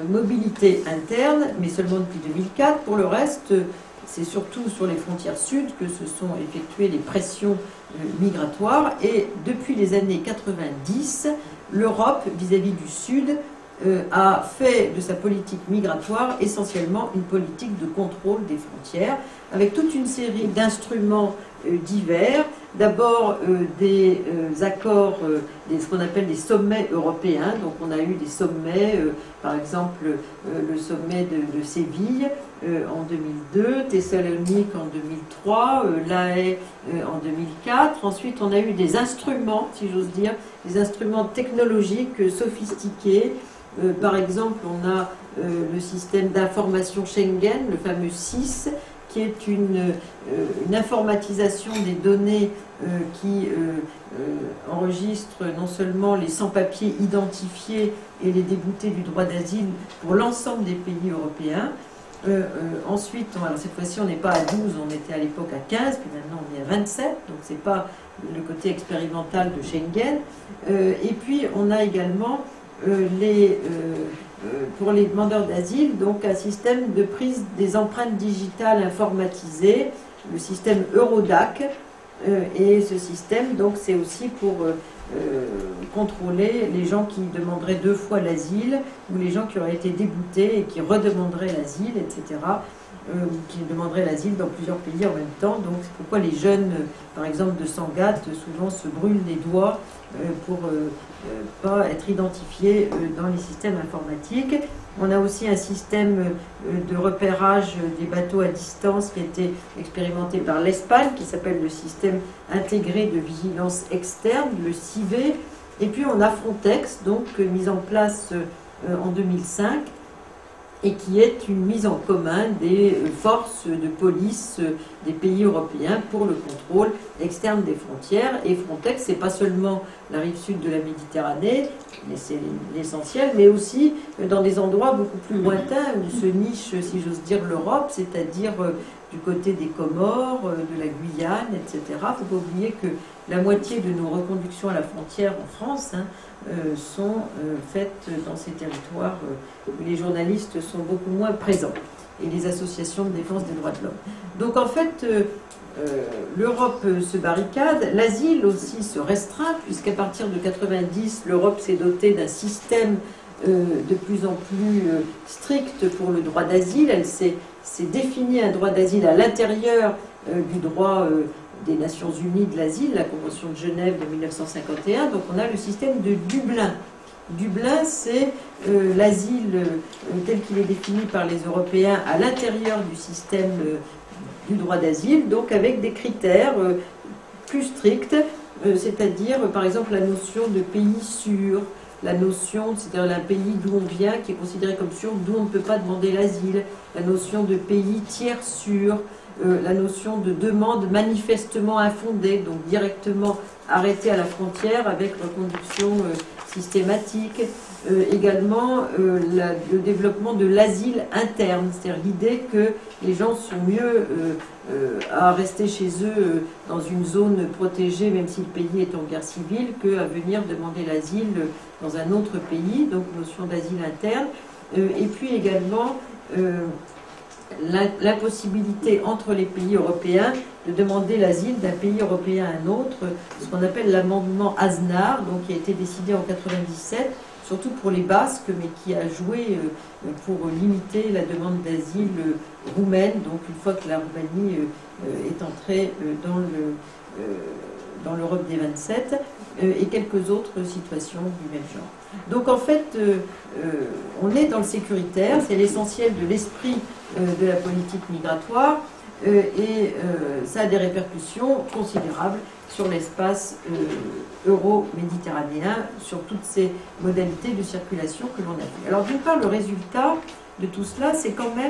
mobilité interne, mais seulement depuis 2004. Pour le reste, c'est surtout sur les frontières sud que se sont effectuées les pressions migratoires. Et depuis les années 90, l'Europe, vis-à-vis du Sud, a fait de sa politique migratoire essentiellement une politique de contrôle des frontières, avec toute une série d'instruments divers. D'abord des accords, ce qu'on appelle des sommets européens. Donc on a eu des sommets, par exemple le sommet de Séville en 2002, Thessalonique en 2003, La Haye en 2004. Ensuite on a eu des instruments, si j'ose dire, des instruments technologiques sophistiqués. Par exemple, on a le système d'information Schengen, le fameux SIS, qui est une informatisation des données qui enregistre non seulement les sans-papiers identifiés et les déboutés du droit d'asile pour l'ensemble des pays européens. Ensuite, alors cette fois-ci, on n'est pas à 12, on était à l'époque à 15, puis maintenant on est à 27, donc c'est pas le côté expérimental de Schengen. Et puis, on a également pour les demandeurs d'asile, donc un système de prise des empreintes digitales informatisées, le système Eurodac. Et ce système, donc, c'est aussi pour contrôler les gens qui demanderaient 2 fois l'asile, ou les gens qui auraient été déboutés et qui redemanderaient l'asile, etc., qui demanderaient l'asile dans plusieurs pays en même temps. Donc c'est pourquoi les jeunes, par exemple de Sangatte, souvent se brûlent les doigts pour pas être identifiés dans les systèmes informatiques. On a aussi un système de repérage des bateaux à distance qui a été expérimenté par l'Espagne, qui s'appelle le système intégré de vigilance externe, le CIVE. Et puis on a Frontex, donc mise en place en 2005, et qui est une mise en commun des forces de police des pays européens pour le contrôle externe des frontières. Et Frontex, c'est pas seulement la rive sud de la Méditerranée, mais c'est l'essentiel, mais aussi dans des endroits beaucoup plus lointains où se niche, si j'ose dire, l'Europe, c'est-à-dire du côté des Comores, de la Guyane, etc. Il ne faut pas oublier que la moitié de nos reconductions à la frontière en France sont faites dans ces territoires où les journalistes sont beaucoup moins présents et les associations de défense des droits de l'homme. Donc en fait, l'Europe se barricade, l'asile aussi se restreint, puisqu'à partir de 90, l'Europe s'est dotée d'un système de plus en plus strict pour le droit d'asile. Elle s'est défini un droit d'asile à l'intérieur du droit des Nations Unies de l'asile, la Convention de Genève de 1951. Donc on a le système de Dublin. Dublin, c'est l'asile tel qu'il est défini par les Européens à l'intérieur du système du droit d'asile, donc avec des critères plus stricts, c'est-à-dire par exemple la notion de pays sûr, la notion, c'est-à-dire un pays d'où on vient qui est considéré comme sûr, d'où on ne peut pas demander l'asile, la notion de pays tiers sûr, la notion de demande manifestement infondée, donc directement arrêtée à la frontière avec reconduction systématique. Également le développement de l'asile interne, c'est-à-dire l'idée que les gens sont mieux à rester chez eux dans une zone protégée, même si le pays est en guerre civile, qu'à venir demander l'asile dans un autre pays, donc notion d'asile interne. Et puis également l'impossibilité entre les pays européens de demander l'asile d'un pays européen à un autre, ce qu'on appelle l'amendement Aznar, donc qui a été décidé en 1997, surtout pour les Basques, mais qui a joué pour limiter la demande d'asile roumaine, donc une fois que la Roumanie est entrée dans l'Europe des 27, et quelques autres situations du même genre. Donc en fait, on est dans le sécuritaire, c'est l'essentiel de l'esprit de la politique migratoire, et ça a des répercussions considérables sur l'espace euro-méditerranéen, sur toutes ces modalités de circulation que l'on a vues. Alors d'une part, le résultat de tout cela, c'est quand même,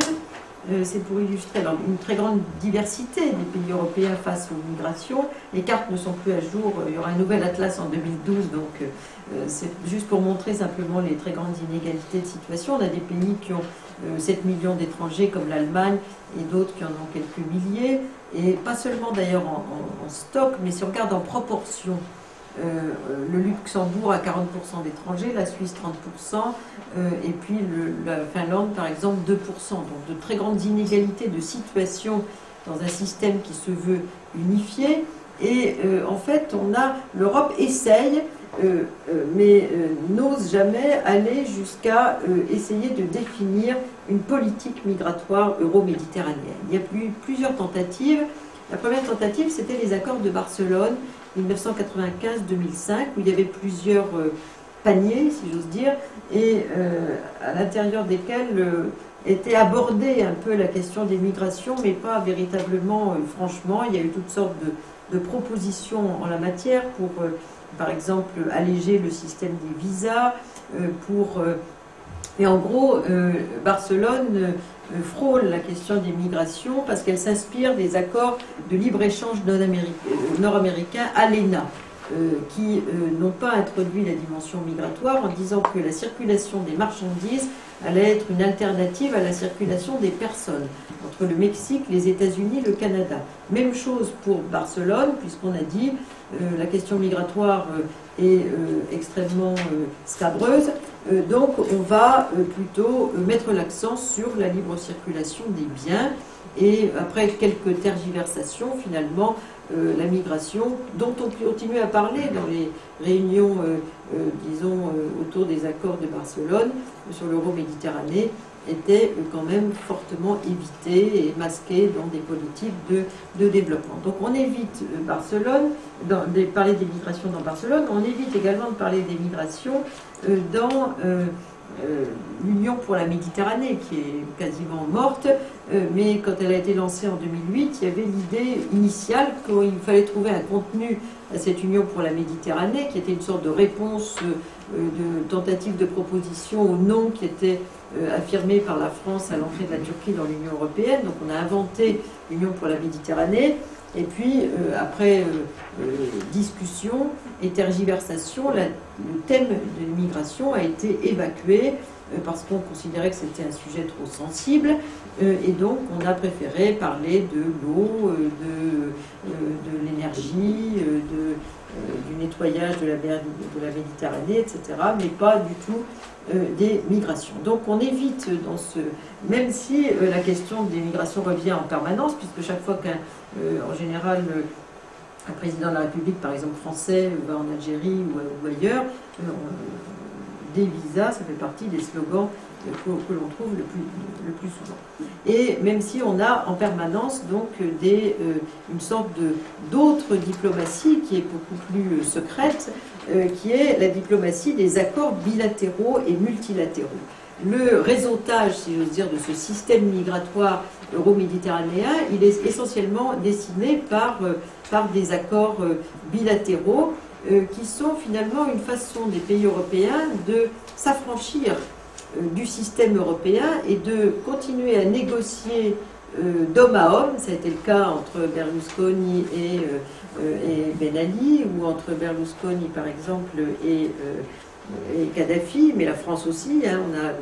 c'est pour illustrer une très grande diversité des pays européens face aux migrations. Les cartes ne sont plus à jour, il y aura un nouvel atlas en 2012, donc c'est juste pour montrer simplement les très grandes inégalités de situation. On a des pays qui ont 7 millions d'étrangers comme l'Allemagne et d'autres qui en ont quelques milliers, et pas seulement d'ailleurs en stock, mais si on regarde en proportion, le Luxembourg a 40% d'étrangers, la Suisse 30%, et puis la Finlande par exemple 2%. Donc de très grandes inégalités de situation dans un système qui se veut unifié. Et en fait, l'Europe essaye, mais n'ose jamais aller jusqu'à essayer de définir une politique migratoire euro-méditerranéenne. Il y a eu plusieurs tentatives. La première tentative, c'était les accords de Barcelone, 1995-2005, où il y avait plusieurs paniers, si j'ose dire, et à l'intérieur desquels était abordée un peu la question des migrations, mais pas véritablement franchement. Il y a eu toutes sortes de propositions en la matière pour, par exemple, alléger le système des visas, et en gros, Barcelone frôle la question des migrations parce qu'elle s'inspire des accords de libre-échange nord-américains ALENA, qui n'ont pas introduit la dimension migratoire en disant que la circulation des marchandises allait être une alternative à la circulation des personnes entre le Mexique, les États-Unis, le Canada. Même chose pour Barcelone, puisqu'on a dit la question migratoire est extrêmement scabreuse. Donc on va plutôt mettre l'accent sur la libre circulation des biens. Et après quelques tergiversations, finalement, la migration, dont on continue à parler dans les réunions, disons, autour des accords de Barcelone sur l'Euro-Méditerranée, était quand même fortement évitée et masquée dans des politiques de développement. Donc on évite Barcelone, de parler des migrations dans Barcelone, on évite également de parler des migrations dans l'Union pour la Méditerranée, qui est quasiment morte, mais quand elle a été lancée en 2008, il y avait l'idée initiale qu'il fallait trouver un contenu à cette Union pour la Méditerranée, qui était une sorte de réponse, de tentative de proposition au non qui était affirmé par la France à l'entrée de la Turquie dans l'Union européenne. Donc on a inventé l'Union pour la Méditerranée. Et puis, après discussion et tergiversation, le thème de l'immigration a été évacué parce qu'on considérait que c'était un sujet trop sensible. Et donc, on a préféré parler de l'eau, de l'énergie, du nettoyage de la Méditerranée, etc., mais pas du tout des migrations. Donc on évite dans ce... Même si la question des migrations revient en permanence, puisque chaque fois qu'en général, un président de la République, par exemple français, va en Algérie ou ailleurs, des visas, ça fait partie des slogans que l'on trouve le plus souvent. Et même si on a en permanence donc une sorte d'autre diplomatie qui est beaucoup plus secrète, qui est la diplomatie des accords bilatéraux et multilatéraux. Le réseautage, si j'ose dire, de ce système migratoire euro-méditerranéen, il est essentiellement dessiné par des accords bilatéraux qui sont finalement une façon des pays européens de s'affranchir du système européen et de continuer à négocier d'homme à homme. Ça a été le cas entre Berlusconi et Ben Ali, ou entre Berlusconi par exemple et Kadhafi, mais la France aussi. On a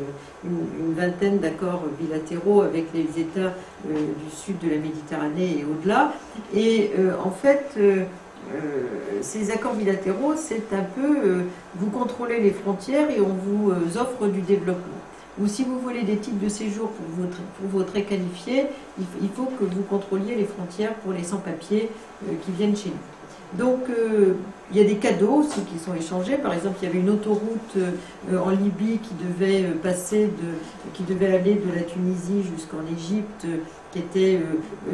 une vingtaine d'accords bilatéraux avec les États du sud de la Méditerranée et au-delà. Et en fait, ces accords bilatéraux, c'est un peu vous contrôlez les frontières et on vous offre du développement. Ou si vous voulez des titres de séjour pour vos très qualifiés, il faut que vous contrôliez les frontières pour les sans-papiers qui viennent chez nous. Donc il y a des cadeaux aussi qui sont échangés. Par exemple, il y avait une autoroute en Libye qui devait aller de la Tunisie jusqu'en Égypte, qui était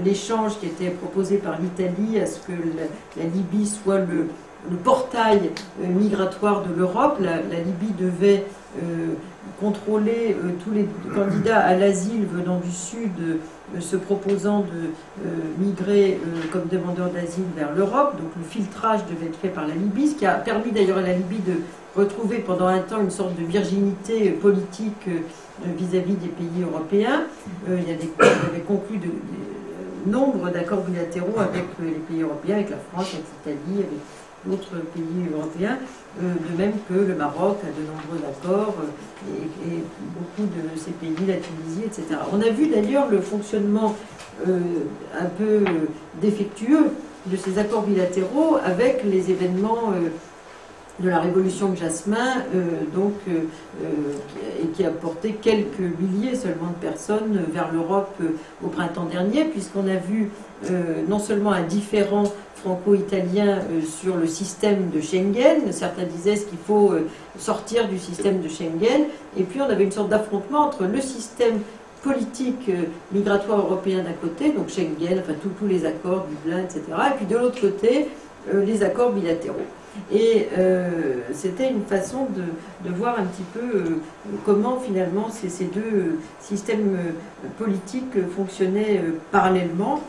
l'échange qui était proposé par l'Italie à ce que la Libye soit le portail migratoire de l'Europe. La Libye devait contrôler tous les candidats à l'asile venant du sud, se proposant de migrer comme demandeurs d'asile vers l'Europe. Donc le filtrage devait être fait par la Libye, ce qui a permis d'ailleurs à la Libye de retrouver pendant un temps une sorte de virginité politique vis-à-vis des pays européens. On avait conclu de nombre d'accords bilatéraux avec les pays européens, avec la France, avec l'Italie, avec d'autres pays européens, de même que le Maroc a de nombreux accords, et beaucoup de ces pays, la Tunisie, etc. On a vu d'ailleurs le fonctionnement un peu défectueux de ces accords bilatéraux avec les événements de la révolution de Jasmin, et qui a porté quelques milliers seulement de personnes vers l'Europe au printemps dernier, puisqu'on a vu non seulement un différend franco-italien sur le système de Schengen. Certains disaient qu'il faut sortir du système de Schengen, et puis on avait une sorte d'affrontement entre le système politique migratoire européen d'un côté, donc Schengen, enfin tous les accords, Dublin, etc., et puis de l'autre côté, les accords bilatéraux. Et c'était une façon de voir un petit peu comment finalement ces deux systèmes politiques fonctionnaient parallèlement.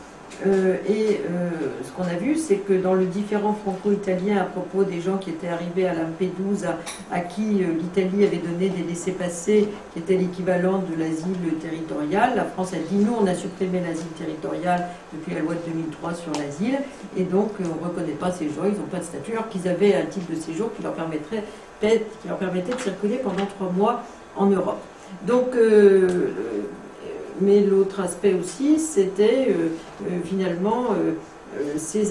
Ce qu'on a vu, c'est que dans le différend franco-italien à propos des gens qui étaient arrivés à Lampedusa, à qui l'Italie avait donné des laissez-passer qui étaient l'équivalent de l'asile territorial, la France a dit nous on a supprimé l'asile territorial depuis la loi de 2003 sur l'asile, et donc on ne reconnaît pas ces gens, ils n'ont pas de statut, alors qu'ils avaient un titre de séjour qui leur permettait de circuler pendant 3 mois en Europe. Donc, mais l'autre aspect aussi, c'était finalement ces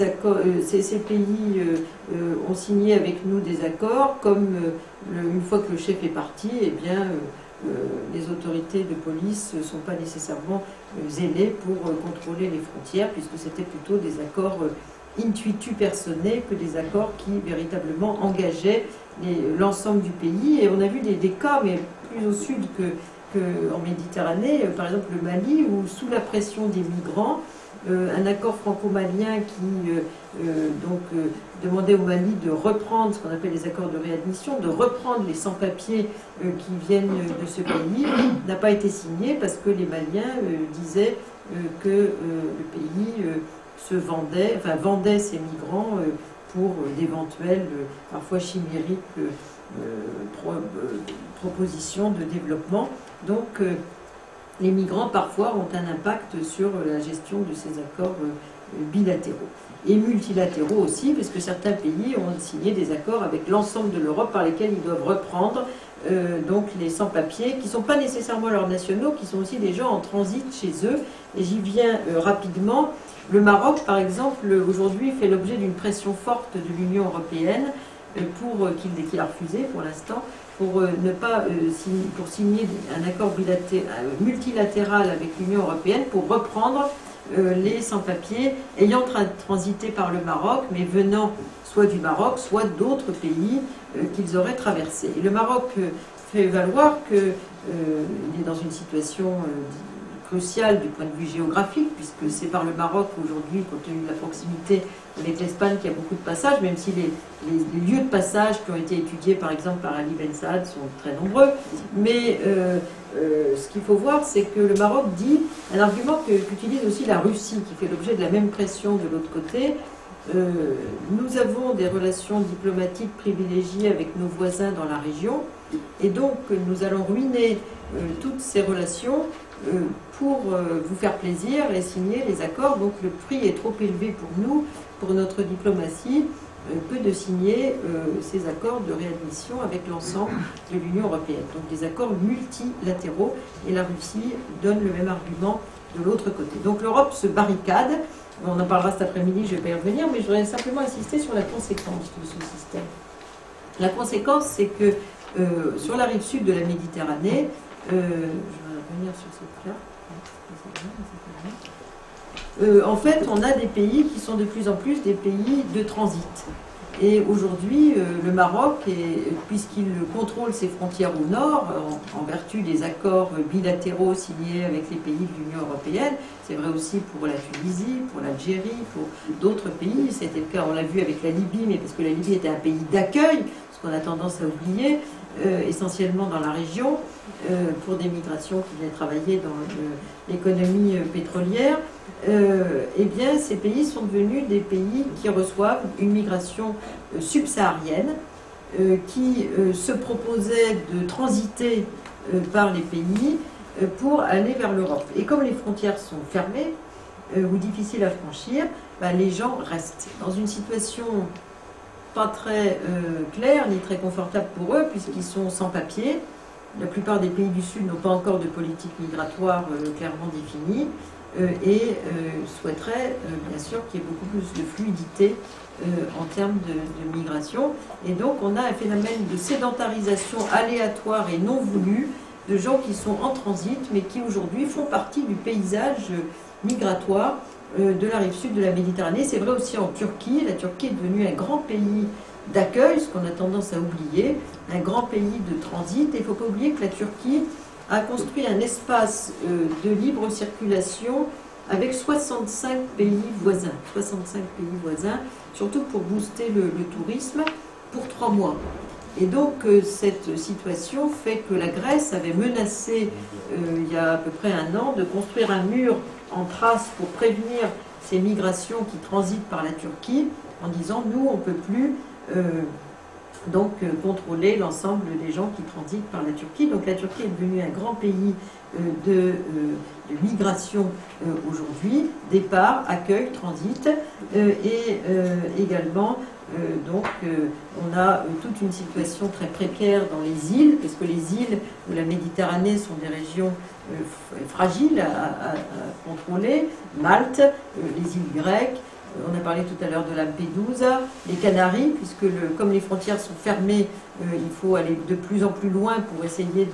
pays ont signé avec nous des accords, comme une fois que le chef est parti, eh bien, les autorités de police ne sont pas nécessairement zélées pour contrôler les frontières, puisque c'était plutôt des accords intuitu personnés que des accords qui véritablement engageaient l'ensemble du pays. Et on a vu des cas, mais plus au sud qu'en Méditerranée, par exemple le Mali, où sous la pression des migrants, un accord franco-malien qui demandait au Mali de reprendre ce qu'on appelle les accords de réadmission, de reprendre les sans-papiers qui viennent de ce pays, n'a pas été signé parce que les Maliens disaient que le pays vendait ces migrants pour d'éventuelles, parfois chimériques, propositions de développement. Donc, les migrants, parfois, ont un impact sur la gestion de ces accords bilatéraux. Et multilatéraux aussi, puisque certains pays ont signé des accords avec l'ensemble de l'Europe par lesquels ils doivent reprendre donc les sans-papiers, qui ne sont pas nécessairement leurs nationaux, qui sont aussi des gens en transit chez eux. Et j'y viens rapidement. Le Maroc, par exemple, aujourd'hui fait l'objet d'une pression forte de l'Union européenne qu'il a refusé pour l'instant, pour signer un accord multilatéral avec l'Union européenne pour reprendre les sans-papiers ayant transité par le Maroc, mais venant soit du Maroc, soit d'autres pays qu'ils auraient traversés. Et le Maroc fait valoir qu'il est dans une situation crucial du point de vue géographique, puisque c'est par le Maroc aujourd'hui, compte tenu de la proximité avec l'Espagne, qu'il y a beaucoup de passages, même si les lieux de passage qui ont été étudiés par exemple par Ali Ben Saad sont très nombreux. Mais ce qu'il faut voir, c'est que le Maroc dit, un argument qu'utilise aussi la Russie, qui fait l'objet de la même pression de l'autre côté, nous avons des relations diplomatiques privilégiées avec nos voisins dans la région, et donc nous allons ruiner toutes ces relations pour vous faire plaisir et signer les accords. Donc le prix est trop élevé pour nous, pour notre diplomatie, que de signer ces accords de réadmission avec l'ensemble de l'Union européenne. Donc des accords multilatéraux, et la Russie donne le même argument de l'autre côté. Donc l'Europe se barricade. On en parlera cet après-midi, je ne vais pas y revenir, mais je voudrais simplement insister sur la conséquence de ce système. La conséquence, c'est que sur la rive sud de la Méditerranée, je vais revenir sur cette carte. En fait, on a des pays qui sont de plus en plus des pays de transit. Et aujourd'hui, le Maroc, puisqu'il contrôle ses frontières au nord, en vertu des accords bilatéraux signés avec les pays de l'Union européenne, c'est vrai aussi pour la Tunisie, pour l'Algérie, pour d'autres pays, c'était le cas, on l'a vu avec la Libye, mais parce que la Libye était un pays d'accueil, ce qu'on a tendance à oublier, essentiellement dans la région, pour des migrations qui venaient travailler dans l'économie pétrolière, eh bien, ces pays sont devenus des pays qui reçoivent une migration subsaharienne, qui se proposait de transiter par les pays pour aller vers l'Europe. Et comme les frontières sont fermées ou difficiles à franchir, ben, les gens restent dans une situation pas très claire ni très confortable pour eux, puisqu'ils sont sans papier. La plupart des pays du Sud n'ont pas encore de politique migratoire clairement définie et souhaiteraient bien sûr qu'il y ait beaucoup plus de fluidité en termes de migration. Et donc on a un phénomène de sédentarisation aléatoire et non voulu de gens qui sont en transit mais qui aujourd'hui font partie du paysage migratoire de la rive sud de la Méditerranée. C'est vrai aussi en Turquie. La Turquie est devenue un grand pays d'accueil, ce qu'on a tendance à oublier, un grand pays de transit. Et il ne faut pas oublier que la Turquie a construit un espace de libre circulation avec 65 pays voisins. 65 pays voisins, surtout pour booster le tourisme, pour 3 mois. Et donc cette situation fait que la Grèce avait menacé, il y a à peu près 1 an, de construire un mur en trace pour prévenir ces migrations qui transitent par la Turquie, en disant nous on ne peut plus donc contrôler l'ensemble des gens qui transitent par la Turquie. Donc la Turquie est devenue un grand pays de migration aujourd'hui, départ, accueil, transit, et également donc on a toute une situation très précaire dans les îles, parce que les îles de la Méditerranée sont des régions fragiles à contrôler, Malte, les îles grecques. On a parlé tout à l'heure de Lampedusa, les Canaries, puisque comme les frontières sont fermées, il faut aller de plus en plus loin pour essayer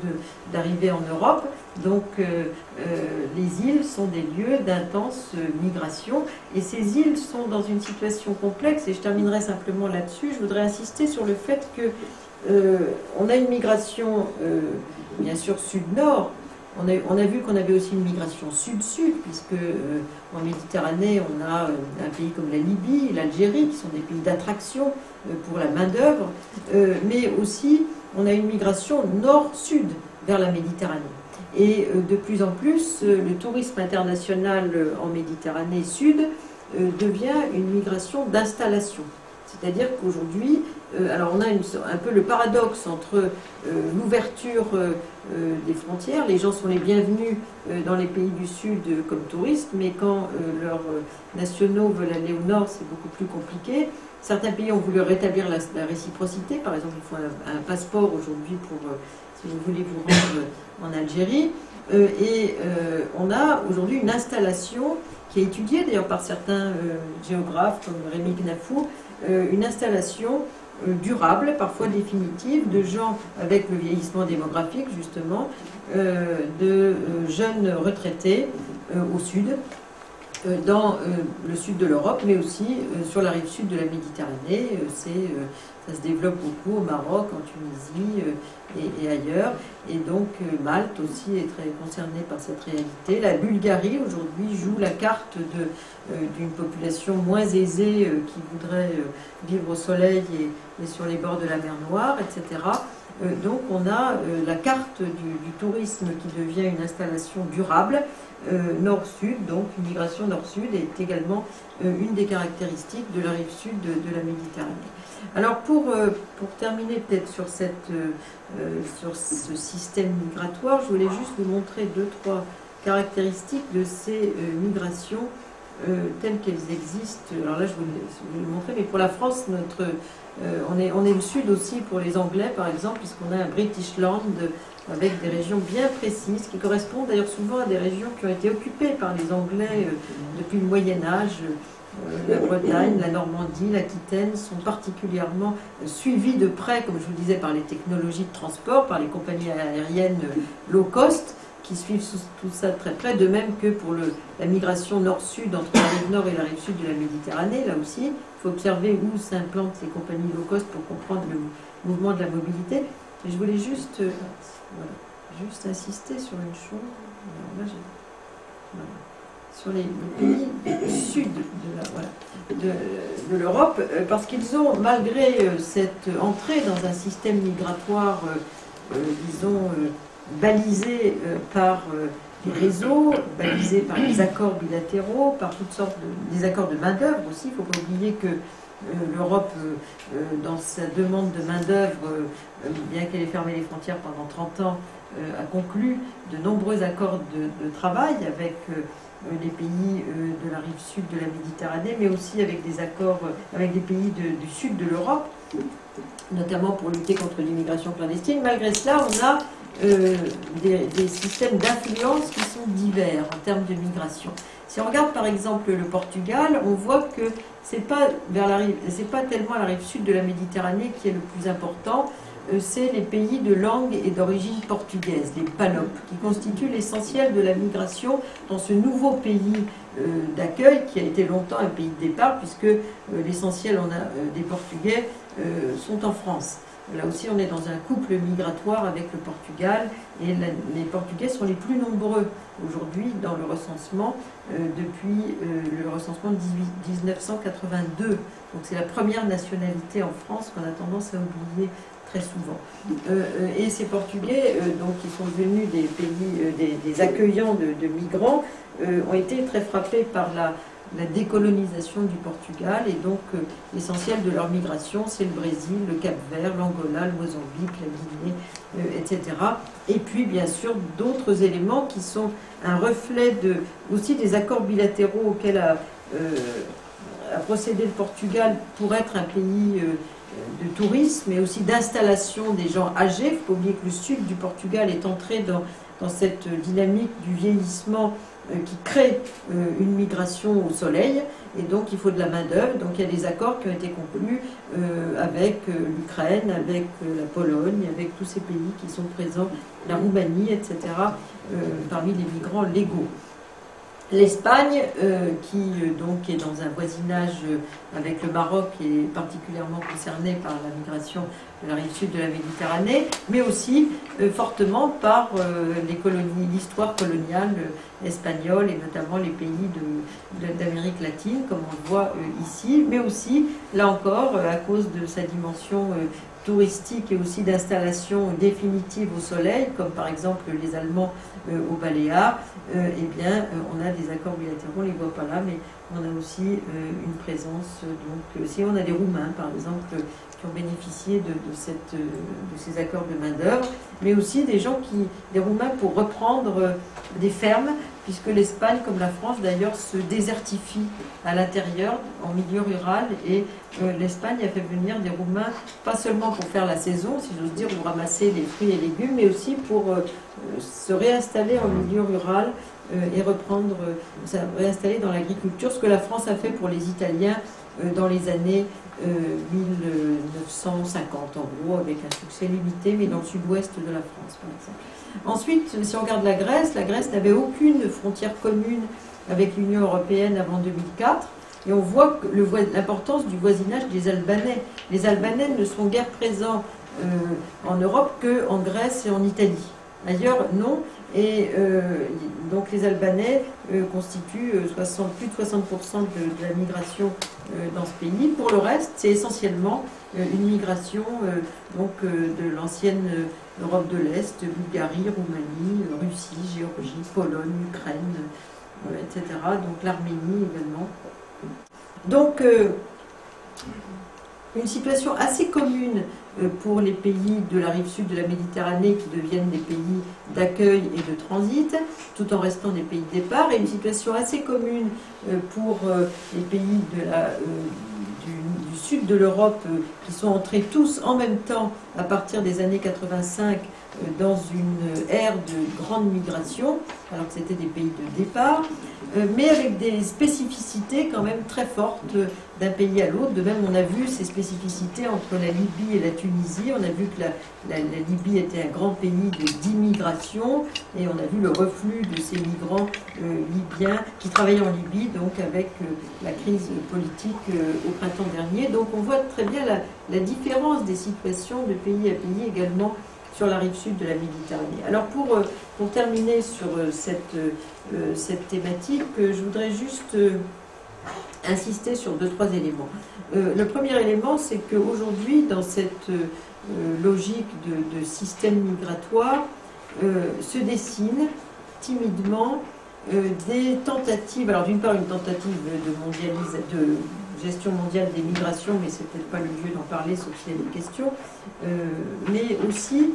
d'arriver en Europe. Donc les îles sont des lieux d'intense migration, et ces îles sont dans une situation complexe, et je terminerai simplement là-dessus. Je voudrais insister sur le fait que on a une migration bien sûr sud-nord. On a vu qu'on avait aussi une migration sud-sud, puisque en Méditerranée, on a un pays comme la Libye et l'Algérie, qui sont des pays d'attraction pour la main-d'œuvre, mais aussi on a une migration nord-sud vers la Méditerranée. Et de plus en plus, le tourisme international en Méditerranée sud devient une migration d'installation. C'est-à-dire qu'aujourd'hui, alors on a un peu le paradoxe entre l'ouverture des frontières, les gens sont les bienvenus dans les pays du Sud comme touristes, mais quand leurs nationaux veulent aller au Nord, c'est beaucoup plus compliqué. Certains pays ont voulu rétablir la réciprocité, par exemple il faut un passeport aujourd'hui pour, si vous voulez vous rendre en Algérie, et on a aujourd'hui une installation qui est étudiée d'ailleurs par certains géographes comme Rémi Knafou, une installation durable, parfois définitive, de gens avec le vieillissement démographique justement, de jeunes retraités au sud, dans le sud de l'Europe, mais aussi sur la rive sud de la Méditerranée. Ça se développe beaucoup au Maroc, en Tunisie et ailleurs. Et donc Malte aussi est très concernée par cette réalité. La Bulgarie aujourd'hui joue la carte d'une population moins aisée qui voudrait vivre au soleil et sur les bords de la mer Noire, etc. Donc on a la carte du tourisme qui devient une installation durable, nord-sud, donc une migration nord-sud est également une des caractéristiques de la rive sud de la Méditerranée. Alors pour terminer peut-être sur ce système migratoire, je voulais juste vous montrer 2-3 caractéristiques de ces migrations telles qu'elles existent. Alors là je vais vous le montrer, mais pour la France, on est le sud aussi pour les Anglais par exemple, puisqu'on a un British Land avec des régions bien précises qui correspondent d'ailleurs souvent à des régions qui ont été occupées par les Anglais depuis le Moyen-Âge. La Bretagne, la Normandie, l'Aquitaine sont particulièrement suivies de près, comme je vous disais, par les technologies de transport, par les compagnies aériennes low cost, qui suivent tout ça de très près, de même que pour la migration nord-sud entre la rive nord et la rive sud de la Méditerranée. Là aussi, il faut observer où s'implantent les compagnies low cost pour comprendre le mouvement de la mobilité. Et je voulais juste insister sur une chose. Alors là, sur les pays du sud de l'Europe, parce qu'ils ont, malgré cette entrée dans un système migratoire, disons, balisé par des réseaux, balisé par des accords bilatéraux, par toutes sortes des accords de main-d'œuvre aussi. Il ne faut pas oublier que l'Europe, dans sa demande de main-d'œuvre, bien qu'elle ait fermé les frontières pendant 30 ans, a conclu de nombreux accords de travail avec les pays de la rive sud de la Méditerranée, mais aussi avec des accords avec des pays du sud de l'Europe, notamment pour lutter contre l'immigration clandestine. Malgré cela, on a des systèmes d'influence qui sont divers en termes de migration. Si on regarde par exemple le Portugal, on voit que c'est pas tellement la rive sud de la Méditerranée qui est le plus important, c'est les pays de langue et d'origine portugaise, les PALOP, qui constituent l'essentiel de la migration dans ce nouveau pays d'accueil qui a été longtemps un pays de départ, puisque l'essentiel des Portugais sont en France. Là aussi, on est dans un couple migratoire avec le Portugal, et les Portugais sont les plus nombreux aujourd'hui dans le recensement depuis le recensement de 1982. Donc c'est la première nationalité en France qu'on a tendance à oublier très souvent. Et ces Portugais, donc, qui sont devenus des pays, des accueillants de migrants, ont été très frappés par la décolonisation du Portugal, et donc l'essentiel de leur migration, c'est le Brésil, le Cap-Vert, l'Angola, le Mozambique, la Guinée, etc. Et puis, bien sûr, d'autres éléments qui sont un reflet aussi des accords bilatéraux auxquels a procédé le Portugal pour être un pays de tourisme, mais aussi d'installation des gens âgés. Il ne faut pas oublier que le sud du Portugal est entré dans cette dynamique du vieillissement qui crée une migration au soleil, et donc il faut de la main-d'œuvre. Donc il y a des accords qui ont été conclus avec l'Ukraine, avec la Pologne, avec tous ces pays qui sont présents, la Roumanie, etc., parmi les migrants légaux. L'Espagne, qui donc est dans un voisinage avec le Maroc, et est particulièrement concernée par la migration de la rive sud de la Méditerranée, mais aussi fortement par l'histoire coloniale espagnole, et notamment les pays d'Amérique latine, comme on le voit ici, mais aussi, là encore, à cause de sa dimension touristique et aussi d'installation définitive au soleil, comme par exemple les Allemands aux Baléares, eh bien, on a des accords bilatéraux, on ne les voit pas là, mais on a aussi une présence. Donc, si on a des Roumains, par exemple, qui ont bénéficié de ces accords de main-d'œuvre, mais aussi des Roumains pour reprendre des fermes, puisque l'Espagne, comme la France d'ailleurs, se désertifie à l'intérieur, en milieu rural, et l'Espagne a fait venir des Roumains, pas seulement pour faire la saison, si j'ose dire, ou ramasser les fruits et légumes, mais aussi pour se réinstaller en milieu rural et réinstaller dans l'agriculture, ce que la France a fait pour les Italiens dans les années 1950, en gros, avec un succès limité, mais dans le sud-ouest de la France, par exemple. Ensuite, si on regarde la Grèce n'avait aucune frontière commune avec l'Union européenne avant 2004, et on voit l'importance du voisinage des Albanais. Les Albanais ne sont guère présents en Europe qu'en Grèce et en Italie. Ailleurs, non. Et donc les Albanais constituent plus de 60% de la migration dans ce pays. Pour le reste, c'est essentiellement une migration de l'ancienne Europe de l'Est, Bulgarie, Roumanie, Russie, Géorgie, Pologne, Ukraine, etc. Donc l'Arménie également. Donc une situation assez commune pour les pays de la rive sud de la Méditerranée qui deviennent des pays d'accueil et de transit, tout en restant des pays de départ, et une situation assez commune pour les pays du sud de l'Europe qui sont entrés tous en même temps à partir des années 85 dans une ère de grande migration, alors que c'était des pays de départ, mais avec des spécificités quand même très fortes d'un pays à l'autre. De même, on a vu ces spécificités entre la Libye et la Tunisie. On a vu que la Libye était un grand pays d'immigration, et on a vu le reflux de ces migrants libyens qui travaillaient en Libye, donc avec la crise politique au printemps dernier. Donc on voit très bien la différence des situations de pays à pays également sur la rive sud de la Méditerranée. Alors pour terminer sur cette thématique, je voudrais juste insister sur 2-3 éléments. Le premier élément, c'est qu'aujourd'hui, dans cette logique de système migratoire, se dessinent timidement des tentatives, alors d'une part une tentative de gestion mondiale des migrations, mais c'est peut-être pas le lieu d'en parler, sauf s'il y a des questions, mais aussi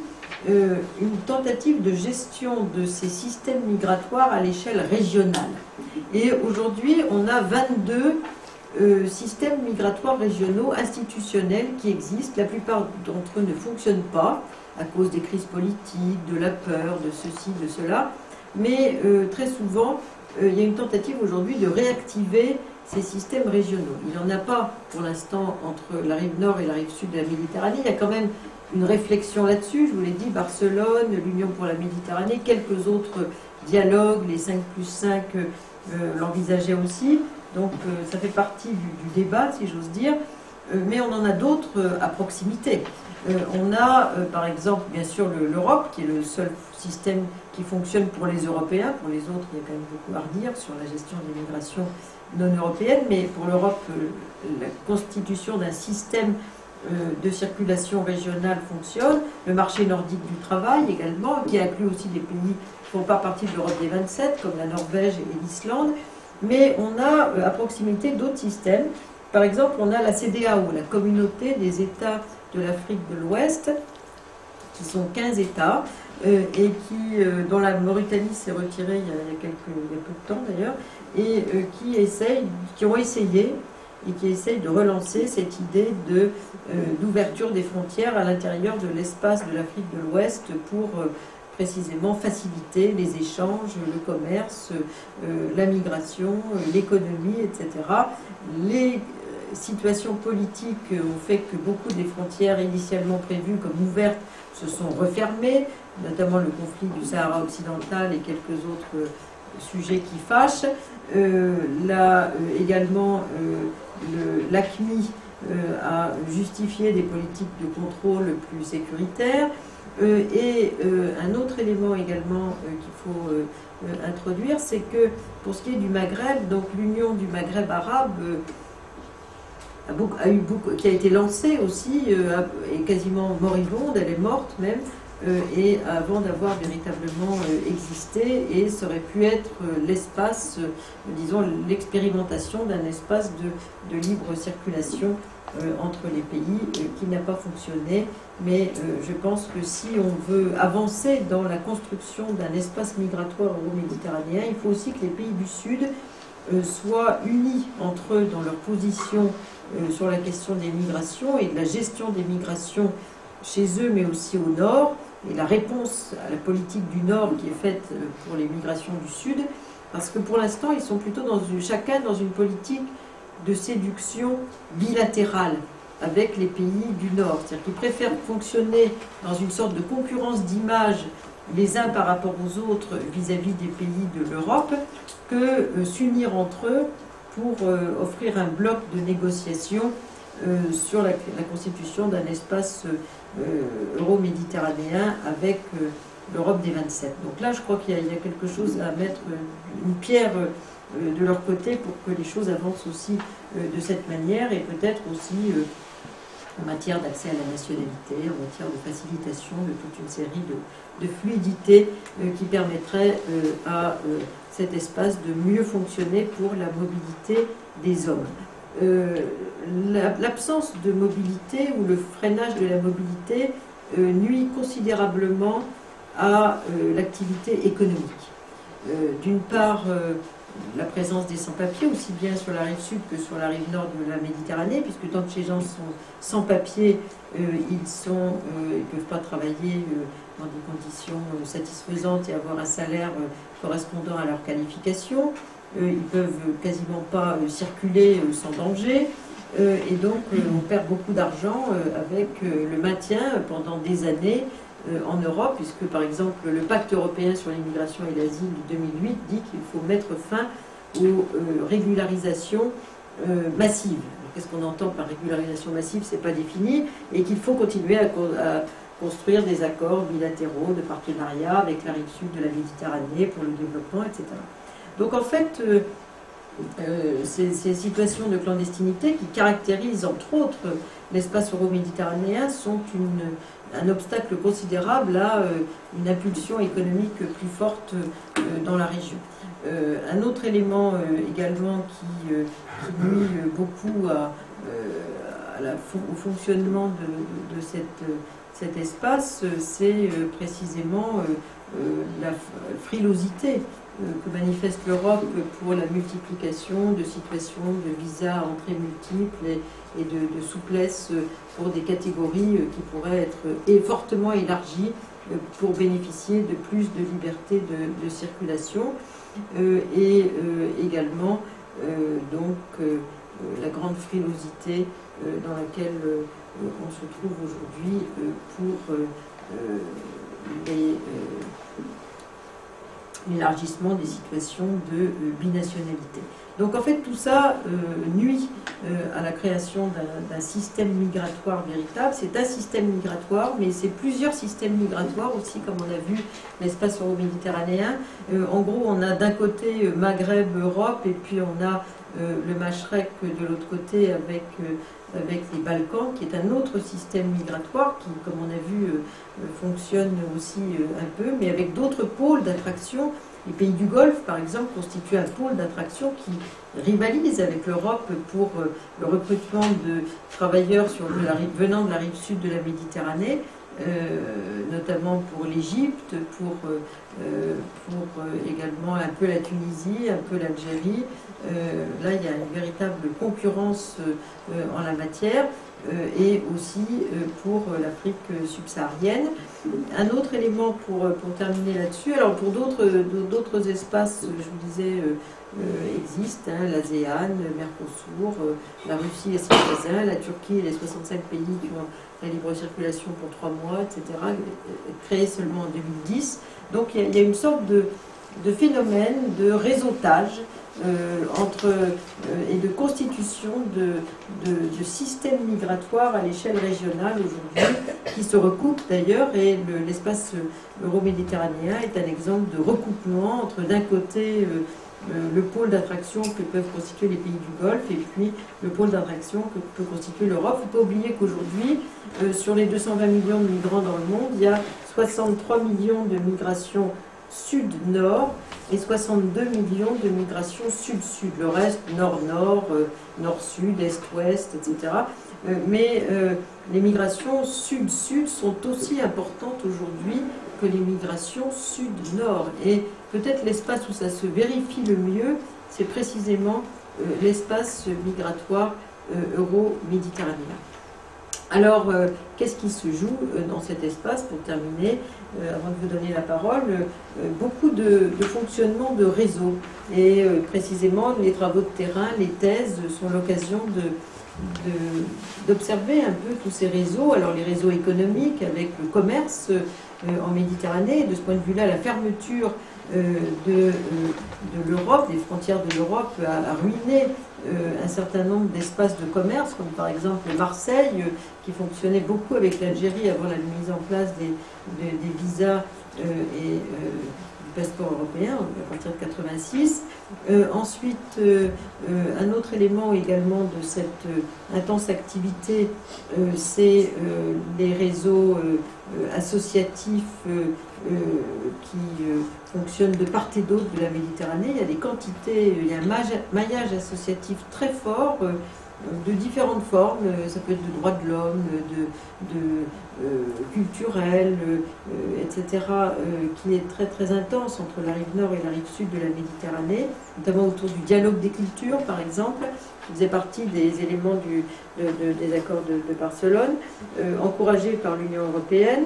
une tentative de gestion de ces systèmes migratoires à l'échelle régionale. Et aujourd'hui, on a 22 systèmes migratoires régionaux institutionnels qui existent. La plupart d'entre eux ne fonctionnent pas à cause des crises politiques, de la peur, de ceci, de cela, mais très souvent, il y a une tentative aujourd'hui de réactiver ces systèmes régionaux. Il n'y en a pas pour l'instant entre la rive nord et la rive sud de la Méditerranée. Il y a quand même une réflexion là-dessus, je vous l'ai dit, Barcelone, l'Union pour la Méditerranée, quelques autres dialogues, les 5+5 l'envisageaient aussi, donc ça fait partie du débat, si j'ose dire, mais on en a d'autres à proximité. On a par exemple bien sûr l'Europe, qui est le seul système qui fonctionne pour les Européens. Pour les autres, il y a quand même beaucoup à redire sur la gestion des migrations non européennes, mais pour l'Europe, la constitution d'un système de circulation régionale fonctionne. Le marché nordique du travail également, qui inclut aussi des pays qui ne font pas partie de l'Europe des 27, comme la Norvège et l'Islande. mais on a à proximité d'autres systèmes. Par exemple, on a la CEDEAO, la Communauté des États de l'Afrique de l'Ouest, qui sont 15 États, et qui, dont la Mauritanie s'est retirée il y a peu de temps d'ailleurs, et qui ont essayé et qui essayent de relancer cette idée d'ouverture des frontières à l'intérieur de l'espace de l'Afrique de l'Ouest pour précisément faciliter les échanges, le commerce, la migration, l'économie, etc. Les situations politiques ont fait que beaucoup des frontières initialement prévues comme ouvertes se sont refermées, notamment le conflit du Sahara occidental et quelques autres sujets qui fâchent. Également, l'AQMI a justifié des politiques de contrôle plus sécuritaires. Et un autre élément également qu'il faut introduire, c'est que pour ce qui est du Maghreb, donc l'Union du Maghreb arabe qui a été lancée aussi, est quasiment moribonde, elle est morte même, et avant d'avoir véritablement existé, et ça aurait pu être l'espace, disons l'expérimentation d'un espace de libre circulation entre les pays qui n'a pas fonctionné. Mais je pense que si on veut avancer dans la construction d'un espace migratoire euro-méditerranéen, il faut aussi que les pays du Sud soient unis entre eux dans leur position sur la question des migrations et de la gestion des migrations chez eux, mais aussi au Nord, et la réponse à la politique du Nord qui est faite pour les migrations du Sud, parce que pour l'instant, ils sont plutôt chacun dans une politique de séduction bilatérale avec les pays du Nord. C'est-à-dire qu'ils préfèrent fonctionner dans une sorte de concurrence d'image les uns par rapport aux autres vis-à-vis des pays de l'Europe que s'unir entre eux pour offrir un bloc de négociation sur la constitution d'un espace euro-méditerranéen avec l'Europe des 27. Donc là, je crois qu'il y a quelque chose à mettre, une pierre de leur côté pour que les choses avancent aussi de cette manière, et peut-être aussi en matière d'accès à la nationalité, en matière de facilitation de toute une série de fluidités qui permettraient à cet espace de mieux fonctionner pour la mobilité des hommes. L'absence de mobilité ou le freinage de la mobilité nuit considérablement à l'activité économique. D'une part, la présence des sans-papiers, aussi bien sur la rive sud que sur la rive nord de la Méditerranée, puisque tant que ces gens sont sans-papiers, ils ne peuvent pas travailler dans des conditions satisfaisantes et avoir un salaire correspondant à leur qualification. Ils peuvent quasiment pas circuler sans danger, et donc on perd beaucoup d'argent avec le maintien pendant des années en Europe, puisque par exemple le pacte européen sur l'immigration et l'asile de 2008 dit qu'il faut mettre fin aux régularisations massives. Qu'est-ce qu'on entend par régularisation massive? C'est pas défini, et qu'il faut continuer à construire des accords bilatéraux de partenariat avec la rive sud de la Méditerranée pour le développement, etc. Donc en fait, ces situations de clandestinité qui caractérisent entre autres l'espace euro-méditerranéen sont un obstacle considérable à une impulsion économique plus forte dans la région. Un autre élément également qui nuit beaucoup au fonctionnement de cet espace, c'est précisément la frilosité que manifeste l'Europe pour la multiplication de situations de visas à entrée multiples et de souplesse pour des catégories qui pourraient être fortement élargies pour bénéficier de plus de liberté de circulation, et également la grande frilosité dans laquelle on se trouve aujourd'hui pour l'élargissement des situations de binationalité. Donc en fait tout ça nuit à la création d'un système migratoire véritable. C'est un système migratoire, mais c'est plusieurs systèmes migratoires aussi, comme on a vu l'espace euro-méditerranéen. En gros, on a d'un côté Maghreb, Europe, et puis on a le Machrek de l'autre côté avec les Balkans, qui est un autre système migratoire qui, comme on a vu, fonctionne aussi un peu, mais avec d'autres pôles d'attraction Les pays du Golfe, par exemple, constituent un pôle d'attraction qui rivalise avec l'Europe pour le recrutement de travailleurs venant de la rive sud de la Méditerranée, notamment pour l'Égypte, pour également un peu la Tunisie, un peu l'Algérie. Là, il y a une véritable concurrence en la matière. Et aussi pour l'Afrique subsaharienne. Un autre élément pour terminer là-dessus, alors pour d'autres espaces, je vous disais, existent, hein, l'ASEAN, le Mercosur, la Russie et ses voisins, la Turquie et les 65 pays qui ont la libre circulation pour 3 mois, etc., créés seulement en 2010. Donc il y a une sorte de phénomène de réseautage et de constitution de systèmes migratoires à l'échelle régionale aujourd'hui, qui se recoupent d'ailleurs, et l'espace euro-méditerranéen est un exemple de recoupement entre d'un côté le pôle d'attraction que peuvent constituer les pays du Golfe et puis le pôle d'attraction que peut constituer l'Europe. Il ne faut pas oublier qu'aujourd'hui, sur les 220 millions de migrants dans le monde, il y a 63 millions de migrations sud-nord et 62 millions de migrations sud-sud. Le reste, nord-nord, nord-sud, est-ouest, etc. Mais les migrations sud-sud sont aussi importantes aujourd'hui que les migrations sud-nord. Et peut-être l'espace où ça se vérifie le mieux, c'est précisément l'espace migratoire euro-méditerranéen. Alors, qu'est-ce qui se joue dans cet espace, pour terminer, avant de vous donner la parole, beaucoup de fonctionnement de réseau. Et précisément, les travaux de terrain, les thèses sont l'occasion d'observer un peu tous ces réseaux. Alors, les réseaux économiques avec le commerce en Méditerranée. De ce point de vue-là, la fermeture de l'Europe, des frontières de l'Europe, a ruiné un certain nombre d'espaces de commerce, comme par exemple Marseille, qui fonctionnait beaucoup avec l'Algérie avant la mise en place des visas et du passeport européen à partir de 86. Ensuite, un autre élément également de cette intense activité, c'est les réseaux associatifs qui fonctionnent de part et d'autre de la Méditerranée. Il y a des quantités, il y a un maillage associatif très fort de différentes formes. Ça peut être de droits de l'homme, culturel, etc., qui est très très intense entre la rive nord et la rive sud de la Méditerranée, notamment autour du dialogue des cultures, par exemple, qui faisait partie des éléments des accords de Barcelone, encouragés par l'Union européenne.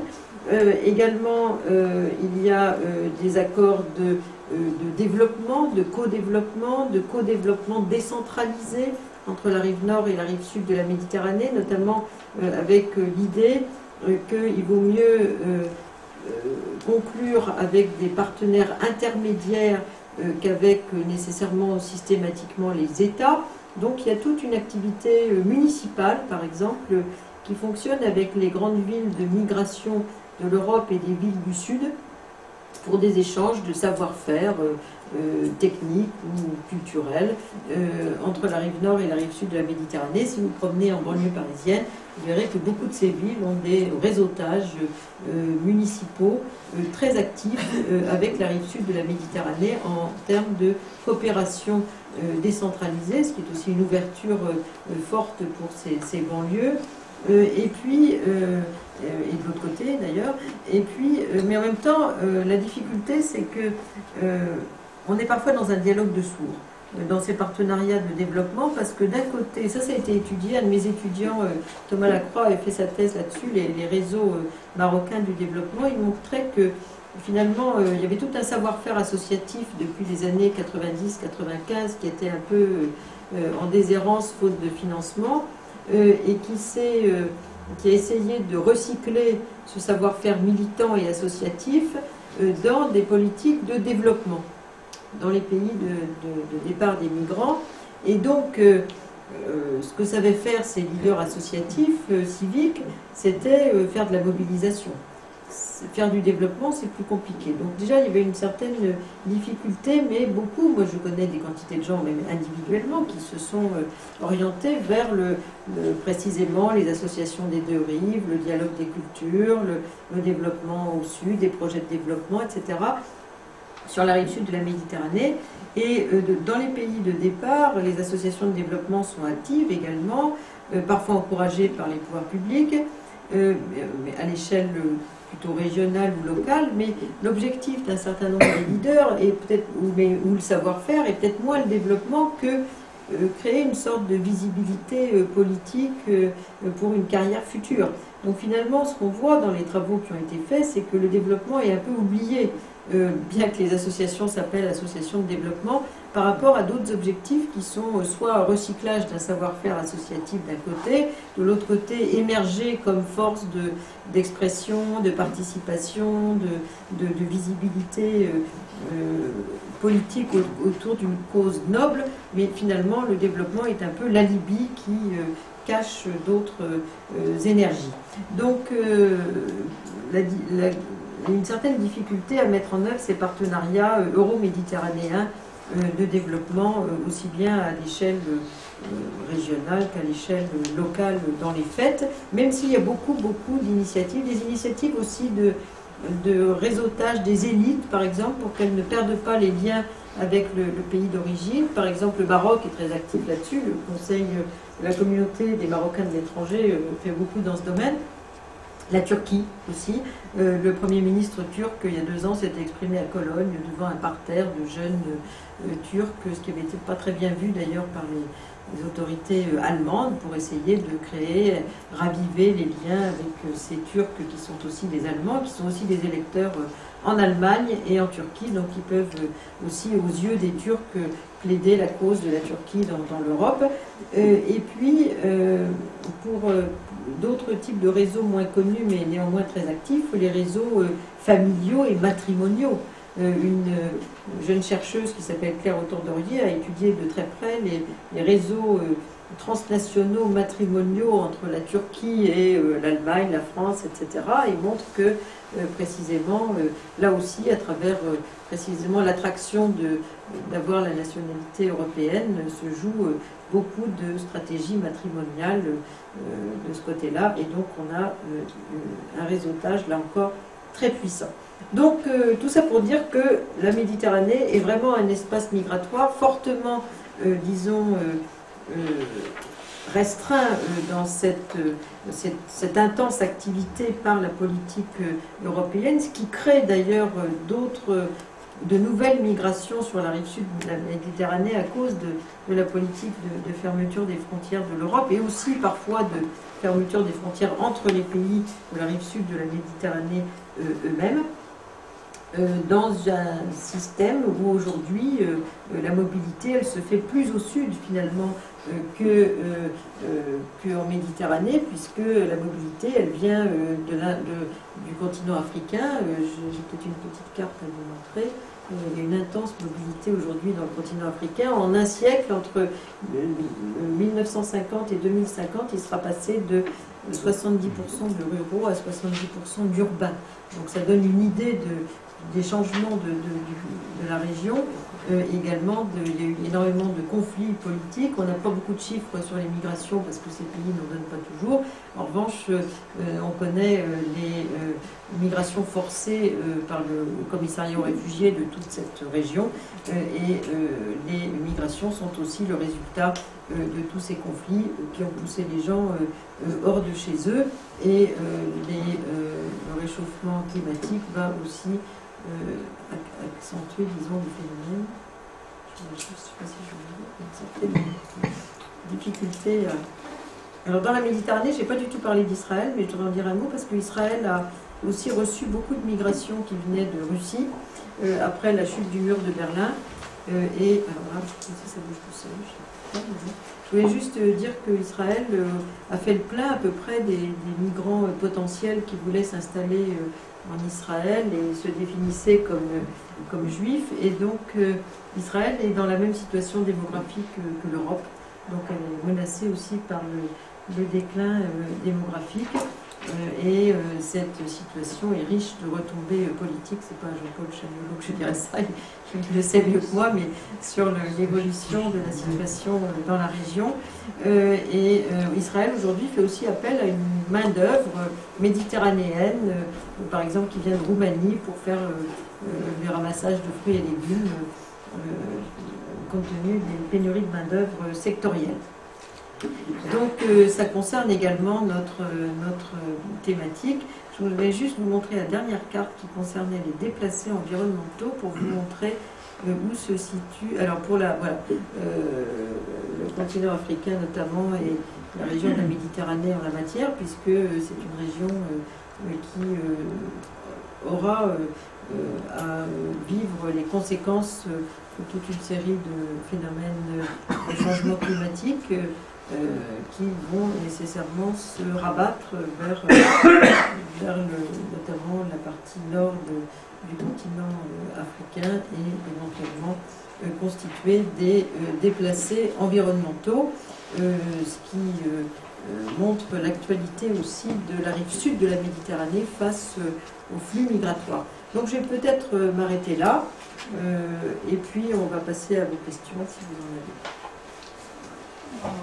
Également, il y a des accords de développement, de co-développement décentralisé entre la rive nord et la rive sud de la Méditerranée, notamment avec l'idée qu'il vaut mieux conclure avec des partenaires intermédiaires qu'avec nécessairement systématiquement les États. Donc il y a toute une activité municipale, par exemple, qui fonctionne avec les grandes villes de migration de l'Europe et des villes du Sud pour des échanges de savoir-faire techniques ou culturels entre la rive nord et la rive sud de la Méditerranée. Si vous vous promenez en banlieue parisienne, vous verrez que beaucoup de ces villes ont des réseautages municipaux très actifs avec la rive sud de la Méditerranée en termes de coopération décentralisée, ce qui est aussi une ouverture forte pour ces banlieues. Et puis, et de l'autre côté d'ailleurs, et puis, mais en même temps, la difficulté, c'est que on est parfois dans un dialogue de sourds dans ces partenariats de développement, parce que d'un côté, ça a été étudié, un de mes étudiants, Thomas Lacroix, avait fait sa thèse là-dessus, les réseaux marocains du développement. Il montrait que finalement, il y avait tout un savoir-faire associatif depuis les années 90-95 qui était un peu en déshérence faute de financement, et qui a essayé de recycler ce savoir-faire militant et associatif dans des politiques de développement dans les pays de départ des migrants. Et donc, ce que savaient faire ces leaders associatifs, civiques, c'était faire de la mobilisation. Faire du développement, c'est plus compliqué. Donc déjà, il y avait une certaine difficulté, mais beaucoup, moi je connais des quantités de gens, même individuellement, qui se sont orientés vers précisément les associations des deux rives, le dialogue des cultures, le développement au sud, des projets de développement, etc., sur la rive sud de la Méditerranée. Et dans les pays de départ, les associations de développement sont actives également, parfois encouragées par les pouvoirs publics, à l'échelle plutôt régionale ou locale, mais l'objectif d'un certain nombre de leaders, et peut-être, ou le savoir-faire, est peut-être moins le développement que créer une sorte de visibilité politique pour une carrière future. Donc finalement, ce qu'on voit dans les travaux qui ont été faits, c'est que le développement est un peu oublié, bien que les associations s'appellent associations de développement, par rapport à d'autres objectifs qui sont soit recyclage d'un savoir-faire associatif d'un côté, de l'autre côté émerger comme force d'expression, de participation, de visibilité politique autour d'une cause noble, mais finalement le développement est un peu l'alibi qui cache d'autres énergies. Donc une certaine difficulté à mettre en œuvre ces partenariats euro-méditerranéens de développement, aussi bien à l'échelle régionale qu'à l'échelle locale dans les faits, même s'il y a beaucoup d'initiatives, des initiatives aussi de réseautage des élites, par exemple, pour qu'elles ne perdent pas les liens avec le pays d'origine. Par exemple, le Maroc est très actif là-dessus, le Conseil de la communauté des Marocains de l'étranger fait beaucoup dans ce domaine. La Turquie aussi. Le Premier ministre turc, il y a 2 ans, s'était exprimé à Cologne devant un parterre de jeunes Turcs, ce qui avait été pas très bien vu d'ailleurs par les autorités allemandes, pour essayer de créer, raviver les liens avec ces Turcs qui sont aussi des Allemands, qui sont aussi des électeurs en Allemagne et en Turquie, donc ils peuvent aussi, aux yeux des Turcs, plaider la cause de la Turquie dans l'Europe. Et puis, pour d'autres types de réseaux moins connus, mais néanmoins très actifs, les réseaux familiaux et matrimoniaux. Une jeune chercheuse qui s'appelle Claire Autor-Dorier a étudié de très près les réseaux transnationaux matrimoniaux entre la Turquie et l'Allemagne, la France, etc. et montre que précisément, là aussi, à travers précisément l'attraction d'avoir la nationalité européenne, se joue beaucoup de stratégies matrimoniales de ce côté-là, et donc on a un réseautage, là encore, très puissant. Donc tout ça pour dire que la Méditerranée est vraiment un espace migratoire fortement, disons, restreint dans cette intense activité par la politique européenne, ce qui crée d'ailleurs de nouvelles migrations sur la rive sud de la Méditerranée à cause de la politique de fermeture des frontières de l'Europe, et aussi parfois de fermeture des frontières entre les pays de la rive sud de la Méditerranée eux-mêmes, dans un système où aujourd'hui la mobilité elle se fait plus au sud finalement qu'en Méditerranée, puisque la mobilité elle vient du continent africain. J'ai peut-être une petite carte à vous montrer. Il y a une intense mobilité aujourd'hui dans le continent africain. En un siècle, entre 1950 et 2050, il sera passé de 70% de ruraux à 70% d'urbains. Donc ça donne une idée des changements de la région. Également, il y a eu énormément de conflits politiques. On n'a pas beaucoup de chiffres sur les migrations parce que ces pays n'en donnent pas toujours. En revanche, on connaît les migrations forcées par le commissariat aux réfugiés de toute cette région. Et les migrations sont aussi le résultat de tous ces conflits qui ont poussé les gens hors de chez eux. Et le réchauffement climatique va aussi accentuer, disons, le phénomène. Je ne sais pas si je vais une certaine difficulté. Alors dans la Méditerranée, je n'ai pas du tout parlé d'Israël, mais je voudrais en dire un mot parce qu'Israël a aussi reçu beaucoup de migrations qui venaient de Russie après la chute du mur de Berlin. Et alors là, je sais pas si ça bouge tout seul. Je voulais juste dire qu'Israël a fait le plein à peu près des migrants potentiels qui voulaient s'installer en Israël et se définissaient comme juifs. Et donc Israël est dans la même situation démographique que l'Europe. Donc elle est menacée aussi par le déclin démographique. Et cette situation est riche de retombées politiques. C'est pas Jean-Paul Chagnolot que je dirais ça, il le sait mieux que moi, mais sur l'évolution de la situation dans la région. Israël aujourd'hui fait aussi appel à une main-d'œuvre méditerranéenne, par exemple qui vient de Roumanie pour faire le ramassage de fruits et légumes, compte tenu des pénuries de main-d'œuvre sectorielles. Donc ça concerne également notre thématique. Je voudrais juste vous montrer la dernière carte qui concernait les déplacés environnementaux pour vous montrer où se situe. Alors pour le continent africain notamment et la région de la Méditerranée en la matière, puisque c'est une région qui aura à vivre les conséquences de toute une série de phénomènes de changement climatique qui vont nécessairement se rabattre vers notamment la partie nord du continent africain et éventuellement constituer des déplacés environnementaux, ce qui montre l'actualité aussi de la rive sud de la Méditerranée face aux flux migratoires. Donc je vais peut-être m'arrêter là, et puis on va passer à vos questions si vous en avez.